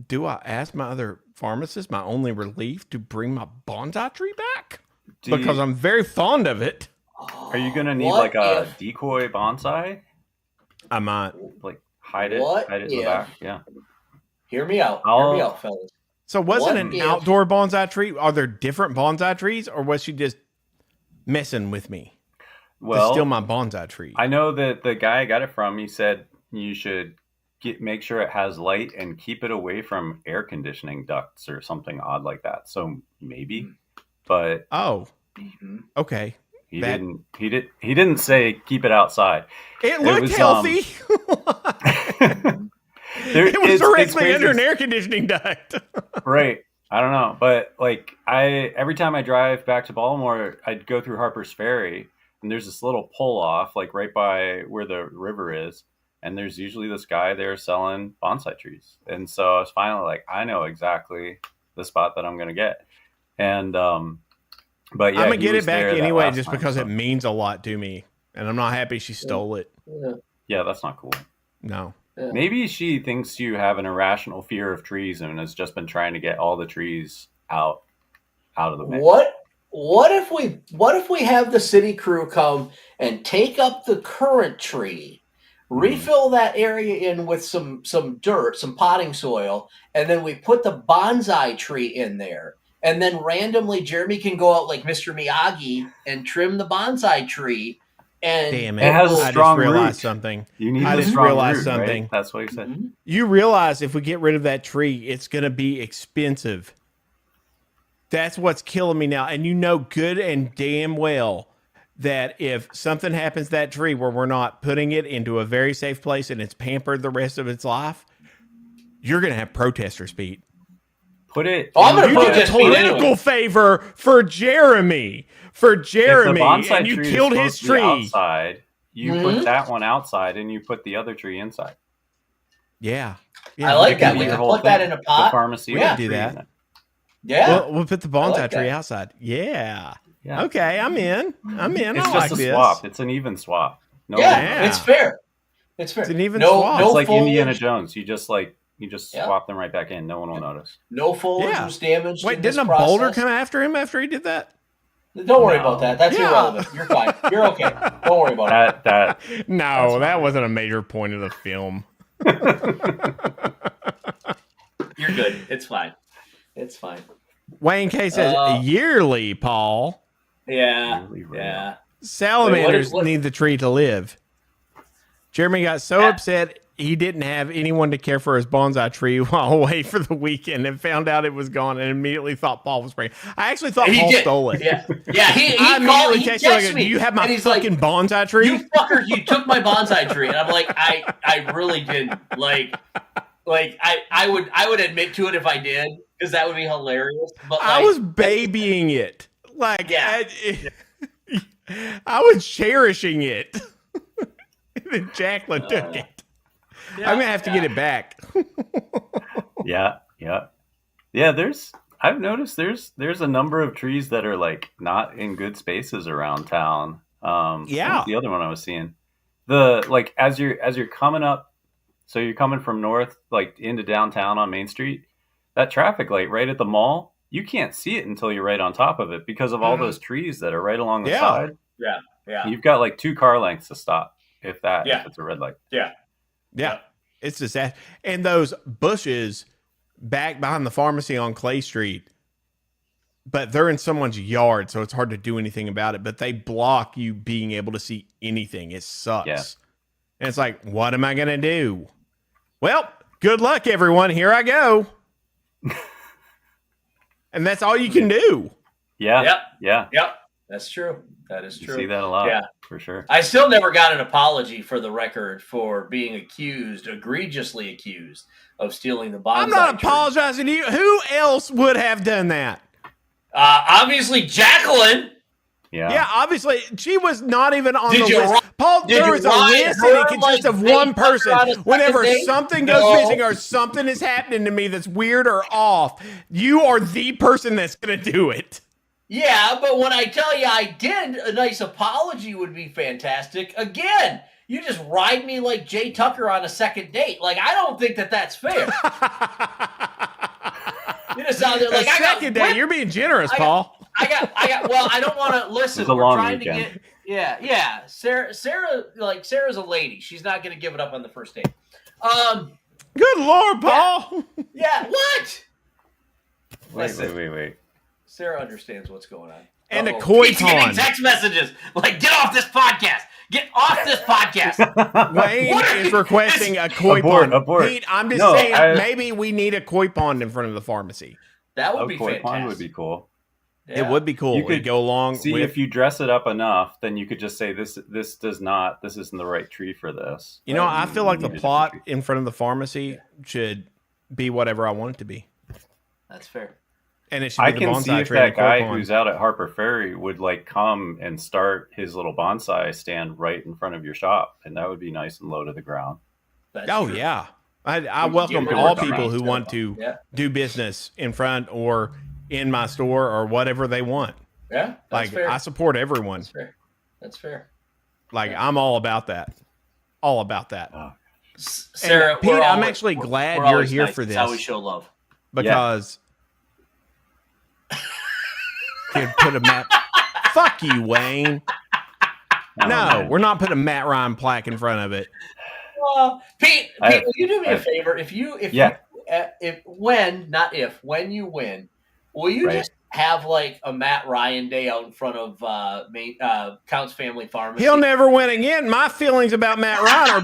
Speaker 1: do I ask my other pharmacist, my only relief, to bring my bonsai tree back? Because I'm very fond of it.
Speaker 3: Are you going to need like a decoy bonsai?
Speaker 1: I might.
Speaker 3: Like hide it in the back. Yeah.
Speaker 2: Hear me out. Hear me out, fellas.
Speaker 1: So wasn't an outdoor bonsai tree? Are there different bonsai trees, or was she just messing with me?
Speaker 3: Well,
Speaker 1: to steal my bonsai tree.
Speaker 3: I know that the guy I got it from, he said you should make sure it has light and keep it away from air conditioning ducts or something odd like that. So maybe, but
Speaker 1: okay.
Speaker 3: He didn't say keep it outside.
Speaker 1: It looked healthy. It was directly under an air conditioning duct.
Speaker 3: Right. I don't know, but like every time I drive back to Baltimore, I'd go through Harper's Ferry, and there's this little pull off like right by where the river is. And there's usually this guy there selling bonsai trees. And so I was finally like, I know exactly the spot that I'm going to get. And, but yeah,
Speaker 1: I'm going to get it back anyway, just because it means a lot to me. And I'm not happy she stole it.
Speaker 3: Yeah, that's not cool.
Speaker 1: No.
Speaker 2: Yeah.
Speaker 3: Maybe she thinks you have an irrational fear of trees and has just been trying to get all the trees out of the mix.
Speaker 2: What if we have the city crew come and take up the current tree, refill that area in with some dirt, some potting soil, and then we put the bonsai tree in there. And then randomly Jeremy can go out like Mr. Miyagi and trim the bonsai tree and
Speaker 1: Damn
Speaker 3: It has a
Speaker 1: I
Speaker 3: strong
Speaker 1: just realized
Speaker 3: root.
Speaker 1: something.
Speaker 3: You need
Speaker 1: I
Speaker 3: a
Speaker 1: just
Speaker 3: strong
Speaker 1: realized
Speaker 3: root,
Speaker 1: something.
Speaker 3: Right? That's what he said.
Speaker 2: Mhm.
Speaker 1: You realize if we get rid of that tree, it's going to be expensive. That's what's killing me now. And you know good and damn well that if something happens to that tree where we're not putting it into a very safe place and it's pampered the rest of its life, you're going to have protesters, Pete.
Speaker 3: Put it.
Speaker 2: Oh, I'm gonna
Speaker 1: You did a
Speaker 2: protest Pete
Speaker 1: political
Speaker 2: anyway.
Speaker 1: favor for Jeremy.
Speaker 3: If the bonsai
Speaker 1: And you
Speaker 3: tree
Speaker 1: killed
Speaker 3: is
Speaker 1: his
Speaker 3: supposed to be
Speaker 1: tree.
Speaker 3: outside, you put that one outside and you put the other tree inside.
Speaker 1: Yeah.
Speaker 2: I like
Speaker 3: It
Speaker 2: that.
Speaker 3: can be
Speaker 2: We
Speaker 3: your
Speaker 2: can
Speaker 3: whole
Speaker 2: put that
Speaker 3: thing.
Speaker 2: in a pot.
Speaker 3: The pharmacy.
Speaker 1: We
Speaker 3: with
Speaker 1: can
Speaker 3: the
Speaker 1: do
Speaker 3: tree
Speaker 1: that.
Speaker 3: in it.
Speaker 2: Yeah.
Speaker 1: We'll put the bonsai
Speaker 2: like
Speaker 1: tree
Speaker 2: that.
Speaker 1: outside. Yeah.
Speaker 3: Yeah.
Speaker 1: Okay, I'm in.
Speaker 3: It's
Speaker 1: I
Speaker 3: just
Speaker 1: like
Speaker 3: a
Speaker 1: this.
Speaker 3: swap. It's an even swap. No,
Speaker 1: Yeah.
Speaker 2: It's fair. It's fair.
Speaker 1: It's an even
Speaker 2: no,
Speaker 1: swap.
Speaker 2: No
Speaker 3: it's like
Speaker 2: foliage,
Speaker 3: Indiana Jones. You just
Speaker 2: Yeah.
Speaker 3: swap them right back in. No one will notice.
Speaker 2: No foliage
Speaker 1: Yeah.
Speaker 2: was damaged.
Speaker 1: Wait,
Speaker 2: in this
Speaker 1: didn't a boulder
Speaker 2: process.
Speaker 1: come after him after he did that?
Speaker 2: Don't worry
Speaker 3: No.
Speaker 2: about that. That's
Speaker 1: Yeah.
Speaker 2: irrelevant. You're fine. You're okay. Don't worry about it.
Speaker 3: That
Speaker 1: No, that wasn't a major point of the film.
Speaker 2: You're good. It's fine. It's fine.
Speaker 1: Wayne K says yearly, Paul.
Speaker 2: Yeah.
Speaker 3: Really real.
Speaker 2: Yeah.
Speaker 1: Salamanders
Speaker 2: what-
Speaker 1: need the tree to live. Jeremy got so upset he didn't have anyone to care for his bonsai tree while away for the weekend and found out it was gone and immediately thought Paul was bringing. I actually thought
Speaker 2: He
Speaker 1: Paul
Speaker 2: did.
Speaker 1: stole it.
Speaker 2: Yeah. Yeah. He
Speaker 1: I
Speaker 2: called.
Speaker 1: immediately
Speaker 2: He
Speaker 1: texted
Speaker 2: texted
Speaker 1: like,
Speaker 2: me.
Speaker 1: "Do you have my
Speaker 2: and he's
Speaker 1: fucking bonsai tree?"
Speaker 2: You fucker! You took my bonsai tree, and I'm like, I really didn't. Like I would admit to it if I did, because that would be hilarious. But
Speaker 1: I was babying it. Like,
Speaker 2: Yeah.
Speaker 1: I was cherishing it. And then Jacqueline took it.
Speaker 2: Yeah,
Speaker 1: I'm gonna have to get it back.
Speaker 3: Yeah. I've noticed there's a number of trees that are like not in good spaces around town. What was the other one I was seeing? As you're coming up, so you're coming from north like into downtown on Main Street, that traffic light right at the mall, you can't see it until you're right on top of it because of all those trees that are right along the side.
Speaker 2: Yeah.
Speaker 3: You've got like 2 car lengths to stop if it's a red light.
Speaker 1: Yeah. It's just that. And those bushes back behind the pharmacy on Clay Street, but they're in someone's yard, so it's hard to do anything about it. But they block you being able to see anything. It sucks.
Speaker 3: Yeah.
Speaker 1: And it's like, what am I going to do? Well, good luck, everyone. Here I go. And that's all you can do.
Speaker 3: Yeah.
Speaker 2: Yep. That's true. That is true.
Speaker 3: You see that a lot.
Speaker 2: Yeah.
Speaker 3: For sure.
Speaker 2: I still never got an apology for the record for being egregiously accused of stealing the bonsai
Speaker 1: I'm not
Speaker 2: tree.
Speaker 1: apologizing to you. Who else would have done that?
Speaker 2: Obviously, Jacqueline.
Speaker 3: Yeah.
Speaker 1: Obviously, she was not even on
Speaker 2: Did
Speaker 1: the
Speaker 2: you
Speaker 1: list.
Speaker 2: write-
Speaker 1: Paul,
Speaker 2: did
Speaker 1: there
Speaker 2: you
Speaker 1: is a
Speaker 2: write
Speaker 1: list
Speaker 2: her,
Speaker 1: and it consists
Speaker 2: like,
Speaker 1: of
Speaker 2: Jay
Speaker 1: one
Speaker 2: Tucker
Speaker 1: person.
Speaker 2: on a second
Speaker 1: Whenever
Speaker 2: date?
Speaker 1: something goes
Speaker 2: No.
Speaker 1: missing or something is happening to me that's weird or off, you are the person that's going to do it.
Speaker 2: Yeah, but when I tell you I did, a nice apology would be fantastic. Again, you just ride me like Jay Tucker on a second date. Like, I don't think that that's fair. You just sound like I got
Speaker 1: Second day, you're being generous,
Speaker 2: I got-
Speaker 1: Paul.
Speaker 2: Well, I don't want to listen.
Speaker 3: It's a
Speaker 2: We're
Speaker 3: long
Speaker 2: trying
Speaker 3: weekend.
Speaker 2: to get, yeah. Sarah's a lady. She's not going to give it up on the first date.
Speaker 1: Good Lord, Paul.
Speaker 2: Yeah. What?
Speaker 3: Wait.
Speaker 2: Sarah understands what's going on.
Speaker 1: And a
Speaker 2: Uh-oh.
Speaker 1: koi
Speaker 2: He's getting
Speaker 1: pond.
Speaker 2: text messages like, "Get off this podcast! Get off this podcast!"
Speaker 1: Wayne
Speaker 2: What are
Speaker 1: is
Speaker 2: you-
Speaker 1: requesting a koi
Speaker 3: Abort,
Speaker 1: pond.
Speaker 3: abort.
Speaker 1: Pete, I'm just
Speaker 3: No,
Speaker 1: saying maybe we need a koi pond in front of the pharmacy.
Speaker 2: That would be
Speaker 3: koi
Speaker 2: fantastic.
Speaker 3: pond would be cool.
Speaker 2: Yeah.
Speaker 1: It would be cool.
Speaker 3: You could
Speaker 1: It'd go along
Speaker 3: See,
Speaker 1: with
Speaker 3: if you dress it up enough, then you could just say this isn't the right tree for this.
Speaker 1: You know, I feel like the
Speaker 3: need a
Speaker 1: plot
Speaker 3: different tree.
Speaker 1: in front of the pharmacy should be whatever I want it to be.
Speaker 2: That's fair.
Speaker 1: And it should
Speaker 3: I
Speaker 1: be the
Speaker 3: can see
Speaker 1: bonsai
Speaker 3: if
Speaker 1: tree and
Speaker 3: that
Speaker 1: the koi
Speaker 3: guy
Speaker 1: pond.
Speaker 3: who's out at Harper Ferry would like come and start his little bonsai stand right in front of your shop, and that would be nice and low to the ground.
Speaker 2: That's
Speaker 1: Oh,
Speaker 2: true.
Speaker 1: yeah. I
Speaker 2: can
Speaker 1: welcome
Speaker 2: get rid
Speaker 1: all
Speaker 2: of it.
Speaker 1: people who want to
Speaker 2: Yeah.
Speaker 1: do business in front or in my store or whatever they want.
Speaker 2: Yeah. That's
Speaker 1: Like,
Speaker 2: fair.
Speaker 1: I support everyone.
Speaker 2: That's fair. That's fair.
Speaker 1: Like, I'm all about that. All about that.
Speaker 2: Sarah,
Speaker 1: And, Pete,
Speaker 2: we're
Speaker 1: I'm
Speaker 2: always-
Speaker 1: actually
Speaker 2: we're-
Speaker 1: glad
Speaker 2: we're
Speaker 1: you're
Speaker 2: always
Speaker 1: here
Speaker 2: nice.
Speaker 1: for
Speaker 2: It's
Speaker 1: this.
Speaker 2: how we show love.
Speaker 1: Because could put a Matt. Fuck you, Wayne. No,
Speaker 3: man.
Speaker 1: we're not putting a Matt Ryan plaque in front of it.
Speaker 2: Pete, will you do me a favor? When you win, will you
Speaker 3: Right.
Speaker 2: just have like a Matt Ryan day out in front of Count's Family Pharmacy.
Speaker 1: He'll never win again. My feelings about Matt Ryan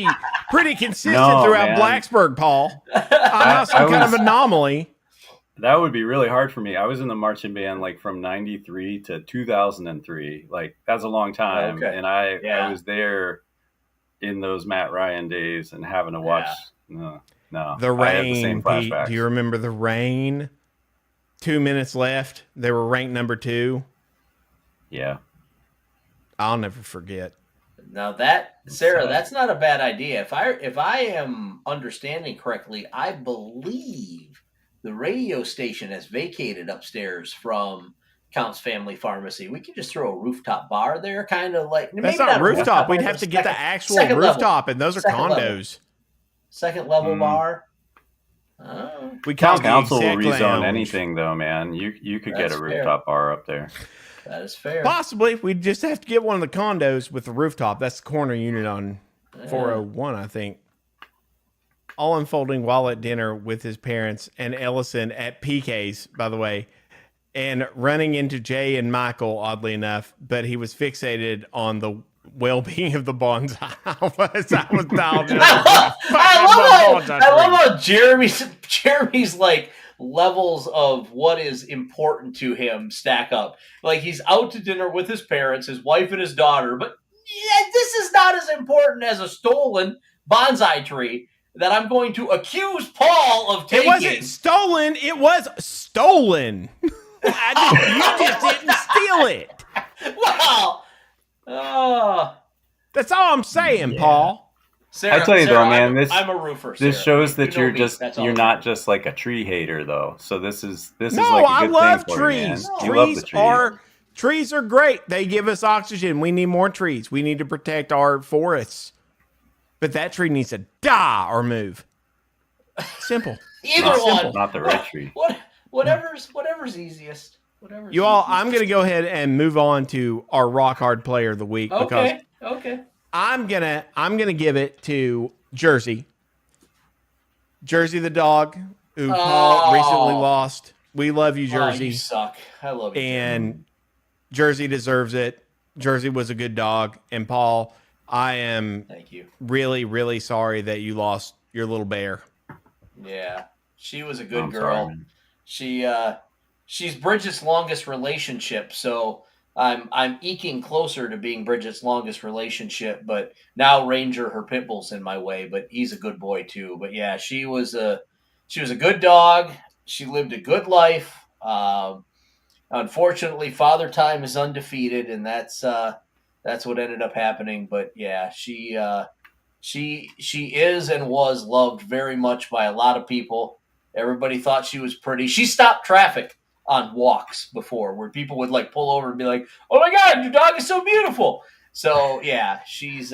Speaker 1: are pretty consistent throughout
Speaker 3: man.
Speaker 1: Blacksburg, Paul. I'm not some kind of anomaly.
Speaker 3: That would be really hard for me. I was in the marching band like from 93 to 2003. Like that's a long time.
Speaker 2: Okay.
Speaker 3: And I was there in those Matt Ryan days and having to watch. No.
Speaker 1: The Rain.
Speaker 3: I had the same
Speaker 1: Pete,
Speaker 3: flashbacks.
Speaker 1: do you remember The Rain? 2 minutes left. They were ranked number 2.
Speaker 3: Yeah.
Speaker 1: I'll never forget.
Speaker 2: Now Sarah, that's not a bad idea. If I am understanding correctly, I believe the radio station has vacated upstairs from Count's Family Pharmacy. We could just throw a rooftop bar there, kind of like.
Speaker 1: That's not rooftop. We'd have to get the actual rooftop, and those are condos.
Speaker 2: Second level bar.
Speaker 3: We council will rezone anything, though, man. You could get a rooftop bar up there.
Speaker 2: That is fair.
Speaker 1: Possibly. We'd just have to get one of the condos with the rooftop. That's the corner unit on 401, I think. All unfolding while at dinner with his parents and Ellison at PK's, by the way, and running into Jay and Michael, oddly enough, but he was fixated on the well-being of the bonsai. I was dialed in.
Speaker 2: I love how Jeremy's like levels of what is important to him stack up. Like he's out to dinner with his parents, his wife and his daughter, but this is not as important as a stolen bonsai tree that I'm going to accuse Paul of taking.
Speaker 1: It wasn't stolen. It was stolen. You just didn't steal it.
Speaker 2: Wow.
Speaker 1: That's all I'm saying, Paul.
Speaker 3: Sarah, I tell you though, man,
Speaker 2: I'm a roofer.
Speaker 3: This shows that you're not just like a tree hater, though. So this is like a good
Speaker 1: I love
Speaker 3: thing
Speaker 1: trees.
Speaker 3: For you, man.
Speaker 1: Trees are great. They give us oxygen. We need more trees. We need to protect our forests. But that tree needs to die or move. Simple.
Speaker 2: Either one.
Speaker 3: Not the right tree.
Speaker 2: Whatever's easiest.
Speaker 1: I'm going to go ahead and move on to our rock hard player of the week.
Speaker 2: Okay.
Speaker 1: I'm gonna give it to Jersey. Jersey the dog, who Paul recently lost. We love you, Jersey.
Speaker 2: You suck. I love you.
Speaker 1: And Jersey deserves it. Jersey was a good dog. And Paul, I am really, really sorry that you lost your little bear.
Speaker 2: Yeah. She was a good girl. Sorry, she's Bridget's longest relationship, so I'm eking closer to being Bridget's longest relationship, but now Ranger, her pit bull's in my way, but he's a good boy too. But yeah, she was a good dog. She lived a good life. Unfortunately, Father Time is undefeated, and that's what ended up happening. But yeah, she is and was loved very much by a lot of people. Everybody thought she was pretty. She stopped traffic on walks before, where people would like pull over and be like, "Oh my God, your dog is so beautiful." So yeah, she's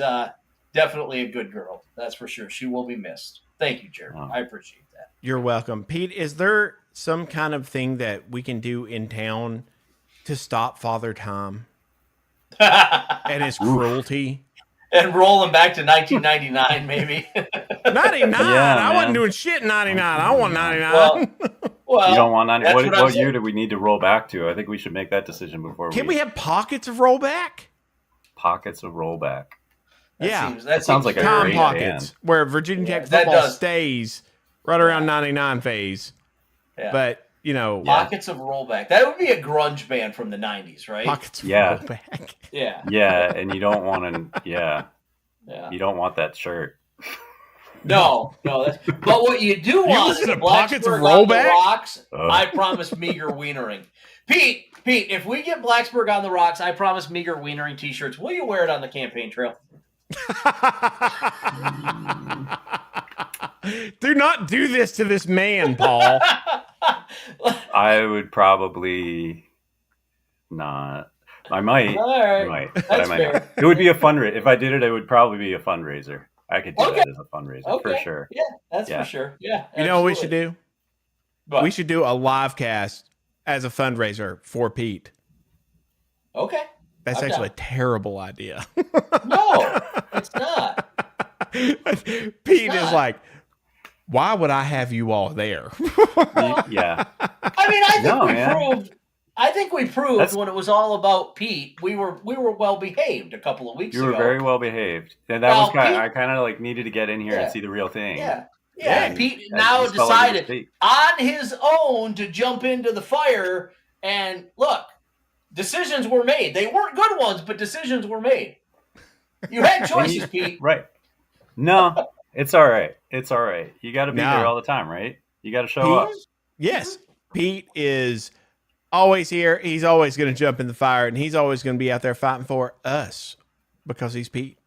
Speaker 2: definitely a good girl. That's for sure. She will be missed. Thank you, Jeremy. I appreciate that.
Speaker 1: You're welcome. Pete, is there some kind of thing that we can do in town to stop Father Time and his cruelty?
Speaker 2: And roll him back to 1999, maybe.
Speaker 1: 99? I wasn't doing shit in 99. I want 99.
Speaker 2: Well,
Speaker 3: you don't want 99. What year do we need to roll back to? I think we should make that decision before
Speaker 1: Can we have pockets of rollback?
Speaker 3: Pockets of rollback.
Speaker 2: That
Speaker 3: sounds like a
Speaker 1: time
Speaker 3: great
Speaker 1: pockets
Speaker 3: band.
Speaker 1: where Virginia Tech football stays right around 99 phase. Yeah. But,
Speaker 2: pockets of rollback. That would be a grunge band from the 90s, right?
Speaker 1: Pockets of rollback.
Speaker 2: Yeah.
Speaker 3: Yeah, and you don't want to. You don't want that shirt.
Speaker 2: No. But what you do want is the
Speaker 1: pockets of
Speaker 2: Blacksburg on the
Speaker 1: rollback.
Speaker 2: Rocks. I promise meager wienering. Pete, if we get Blacksburg on the Rocks, I promise meager wienering T-shirts. Will you wear it on the campaign trail?
Speaker 1: Do not do this to this man, Paul.
Speaker 3: I would probably not. I might.
Speaker 2: All right.
Speaker 3: I might. But I might not. It would be a fundraiser. If I did it, it would probably be a fundraiser. I could do that as a fundraiser for sure.
Speaker 2: Yeah, that's for sure. Yeah.
Speaker 1: You know what we should do? What? We should do a live cast as a fundraiser for Pete.
Speaker 2: Okay.
Speaker 1: That's actually a terrible idea.
Speaker 2: No, it's not.
Speaker 1: Pete is like, why would I have you all there?
Speaker 3: Yeah.
Speaker 2: I I mean, I think we proved
Speaker 3: That's-
Speaker 2: when it was all about Pete, we were well behaved a couple of weeks ago.
Speaker 3: You were very well behaved, and that was kind. I kind of like needed to get in here and see the real thing.
Speaker 2: Yeah.
Speaker 3: And
Speaker 2: Pete now decided on his own to jump into the fire. And look, decisions were made. They weren't good ones, but decisions were made. You had choices, Pete.
Speaker 3: Right. No, it's all right. It's all right. You got to be there all the time, right? You got to show up.
Speaker 1: Yes. Pete is always here. He's always going to jump in the fire, and he's always going to be out there fighting for us because he's Pete.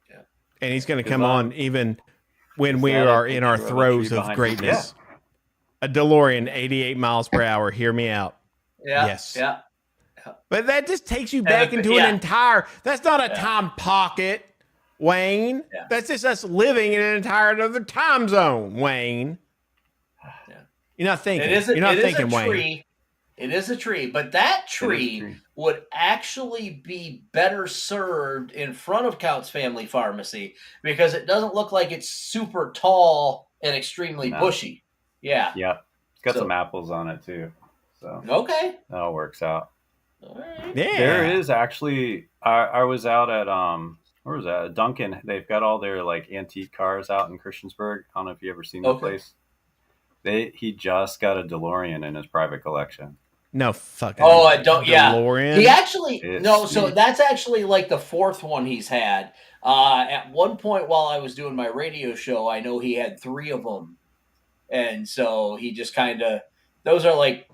Speaker 2: Yeah.
Speaker 1: And he's going to come on even when we are in our throes of greatness. A DeLorean, 88 miles per hour. Hear me out.
Speaker 2: Yeah.
Speaker 1: Yes.
Speaker 2: Yeah.
Speaker 1: But that just takes you back into an entire. That's not a time pocket, Wayne. Yeah. That's just us living in an entire other time zone, Wayne. Yeah. You're not thinking. You're not thinking, Wayne.
Speaker 2: It is a tree, but that tree would actually be better served in front of Count's Family Pharmacy because it doesn't look like it's super tall and extremely bushy. Yeah.
Speaker 3: Yeah. It's got some apples on it too. So
Speaker 2: okay.
Speaker 3: That all works out.
Speaker 2: All right.
Speaker 1: Yeah.
Speaker 3: There is actually I was out at where was that? Duncan. They've got all their like antique cars out in Christiansburg. I don't know if you ever seen the place. He just got a DeLorean in his private collection.
Speaker 1: No fucking.
Speaker 2: Oh, I don't.
Speaker 1: DeLorean?
Speaker 2: Yeah, he actually So that's actually like the fourth one he's had. At one point while I was doing my radio show, I know he had 3 of them, and so he just kind of those are like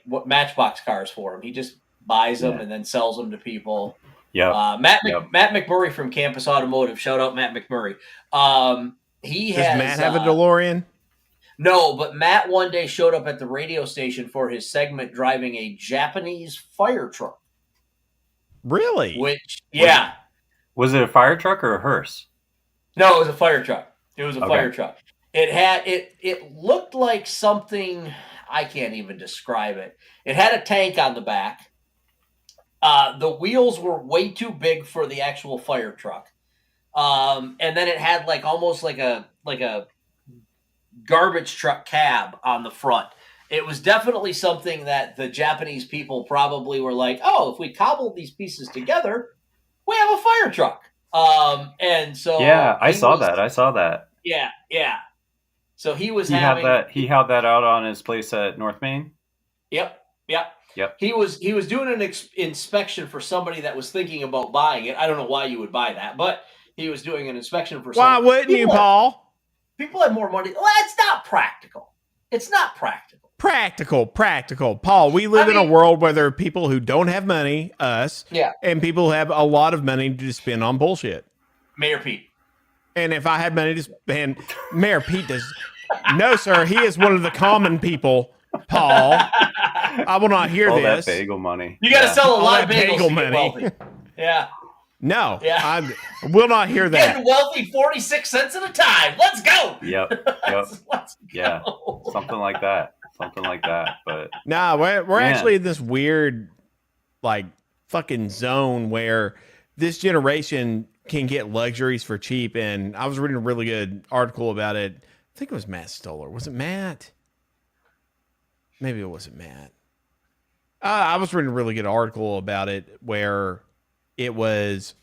Speaker 2: what Matchbox cars for him. He just buys them and then sells them to people.
Speaker 3: Yeah.
Speaker 2: Matt McMurray from Campus Automotive. Shout out Matt McMurray. Does
Speaker 1: Matt have a DeLorean?
Speaker 2: No, but Matt one day showed up at the radio station for his segment driving a Japanese fire truck.
Speaker 1: Really?
Speaker 3: Was it a fire truck or a hearse?
Speaker 2: No, it was a fire truck. It was a fire truck. It looked like something, I can't even describe it. It had a tank on the back. The wheels were way too big for the actual fire truck. And then it had almost like a garbage truck cab on the front. It was definitely something that the Japanese people probably were like, oh, if we cobbled these pieces together, we have a fire truck. And so
Speaker 3: I saw that.
Speaker 2: Yeah. So he was
Speaker 3: he had that out on his place at North Main.
Speaker 2: Yep. He was doing an inspection for somebody that was thinking about buying it. I don't know why you would buy that, but he was doing an inspection for somebody.
Speaker 1: Why wouldn't you, Paul?
Speaker 2: People have more money. Well, it's not practical. It's not practical.
Speaker 1: Practical. Paul, we live in a world where there are people who don't have money, us, and people who have a lot of money to spend on bullshit.
Speaker 2: Mayor Pete.
Speaker 1: And if I had money to spend, Mayor Pete does. No, sir, he is one of the common people, Paul. I will not hear this.
Speaker 3: All that bagel money.
Speaker 2: You got to sell a lot of
Speaker 1: bagel money.
Speaker 2: Yeah.
Speaker 1: No, I will not hear that.
Speaker 2: Getting wealthy 46 cents at a time. Let's go.
Speaker 3: Yep. Let's go. Yeah, something like that. But
Speaker 1: we're actually in this weird, fucking zone where this generation can get luxuries for cheap. And I was reading a really good article about it. I think it was Matt Stoller. Was it Matt? Maybe it wasn't Matt. I was reading a really good article about it where it was,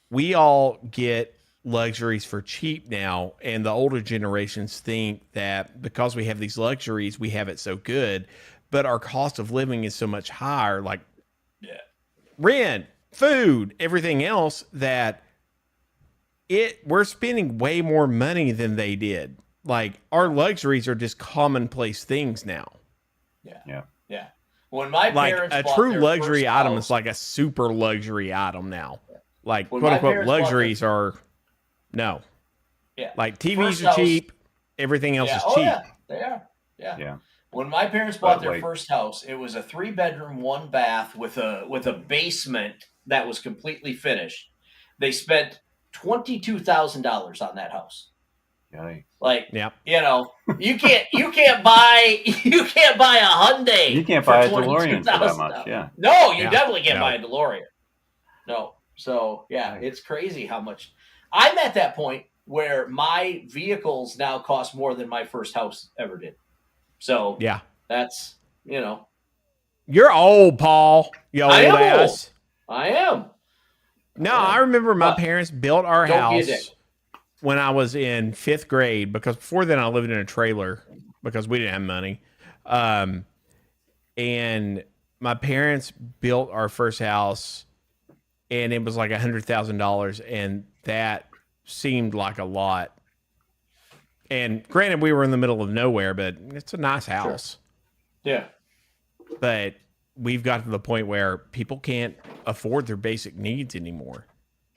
Speaker 1: we all get luxuries for cheap now, and the older generations think that because we have these luxuries, we have it so good, but our cost of living is so much higher, rent, food, everything else, that we're spending way more money than they did. Our luxuries are just commonplace things now.
Speaker 2: Yeah. When my parents
Speaker 1: a
Speaker 2: bought
Speaker 1: true
Speaker 2: their
Speaker 1: luxury
Speaker 2: first
Speaker 1: item
Speaker 2: house,
Speaker 1: is like a super luxury item now. Quote
Speaker 2: my
Speaker 1: unquote
Speaker 2: parents
Speaker 1: luxuries are no.
Speaker 2: Yeah.
Speaker 1: TVs
Speaker 2: First
Speaker 1: are
Speaker 2: house-
Speaker 1: cheap. Everything else is cheap.
Speaker 2: Yeah, they are. Yeah. When my parents bought their first house, it was a 3-bedroom, 1-bath with a basement that was completely finished. They spent $22,000 on that house.
Speaker 3: Yikes.
Speaker 2: You can't buy a Hyundai.
Speaker 3: You can't buy a DeLorean for that much. Yeah.
Speaker 2: No, you definitely can't buy a DeLorean. No. So it's crazy how much. I'm at that point where my vehicles now cost more than my first house ever did. So That's,
Speaker 1: You're old, Paul. You old
Speaker 2: I am
Speaker 1: ass.
Speaker 2: old. I am.
Speaker 1: No, I remember my parents built our
Speaker 2: Don't be a dick.
Speaker 1: house when I was in 5th grade, because before then I lived in a trailer because we didn't have money. And my parents built our first house, and it was like $100,000, and that seemed like a lot. And granted, we were in the middle of nowhere, but it's a nice house.
Speaker 2: Sure. Yeah.
Speaker 1: But we've got to the point where people can't afford their basic needs anymore.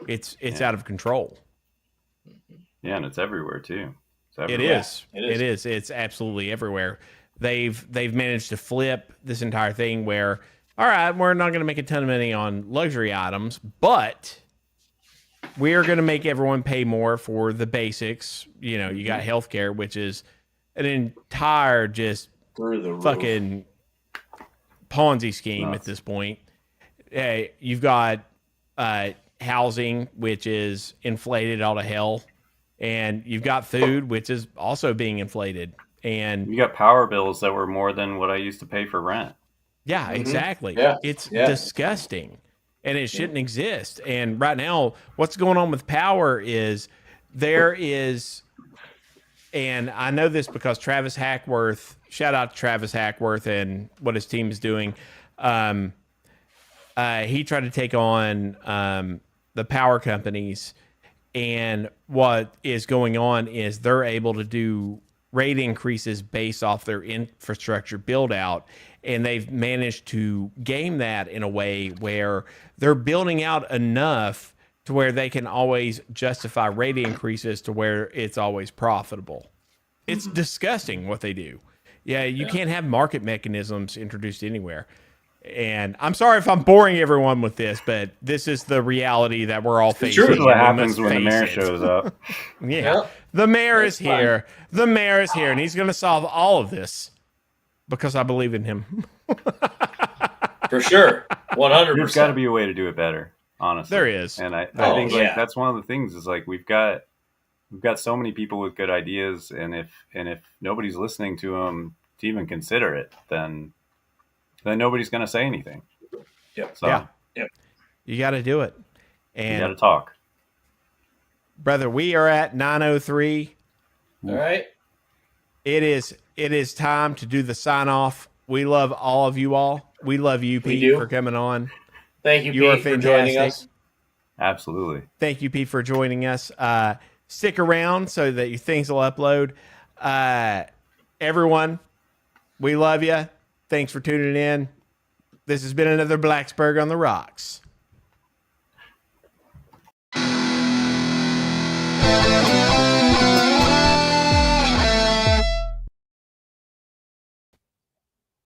Speaker 1: It's out of control.
Speaker 3: Yeah, and it's everywhere too.
Speaker 1: It is. It's absolutely everywhere. They've managed to flip this entire thing where, all right, we're not going to make a ton of money on luxury items, but we are going to make everyone pay more for the basics. You know, you got healthcare, which is an entire just
Speaker 2: Through the roof.
Speaker 1: fucking Ponzi scheme at this point. You've got housing, which is inflated out of hell, and you've got food, which is also being inflated. And
Speaker 3: you got power bills that were more than what I used to pay for rent.
Speaker 1: Yeah, exactly.
Speaker 2: Yeah.
Speaker 1: It's disgusting, and it shouldn't exist. And right now, what's going on with power is there is, and I know this because Travis Hackworth, shout out to Travis Hackworth and what his team is doing. He tried to take on the power companies, and what is going on is they're able to do rate increases based off their infrastructure build out, and they've managed to game that in a way where they're building out enough to where they can always justify rate increases to where it's always profitable. It's disgusting what they do. Yeah, you can't have market mechanisms introduced anywhere. And I'm sorry if I'm boring everyone with this, but this is the reality that we're all facing.
Speaker 3: This is what happens when the mayor shows up.
Speaker 1: Yeah. The mayor is here. The mayor is here, and he's going to solve all of this because I believe in him.
Speaker 2: For sure. 100%.
Speaker 3: There's got to be a way to do it better, honestly.
Speaker 1: There is.
Speaker 3: And I think like that's one of the things is like we've got so many people with good ideas, and if nobody's listening to them to even consider it, then nobody's going to say anything.
Speaker 2: Yep.
Speaker 3: So,
Speaker 1: yeah. You got to do it. And
Speaker 3: you got to talk.
Speaker 1: Brother, we are at 9:03.
Speaker 2: All right.
Speaker 1: It is time to do the sign off. We love all of you all. We love you, Pete, for coming on.
Speaker 2: Thank you,
Speaker 1: You
Speaker 2: Pete,
Speaker 1: are
Speaker 2: for joining
Speaker 1: fantastic.
Speaker 2: us.
Speaker 3: Absolutely.
Speaker 1: Thank you, Pete, for joining us. Stick around so that your things will upload. Everyone, we love you. Thanks for tuning in. This has been another Blacksburg on the Rocks.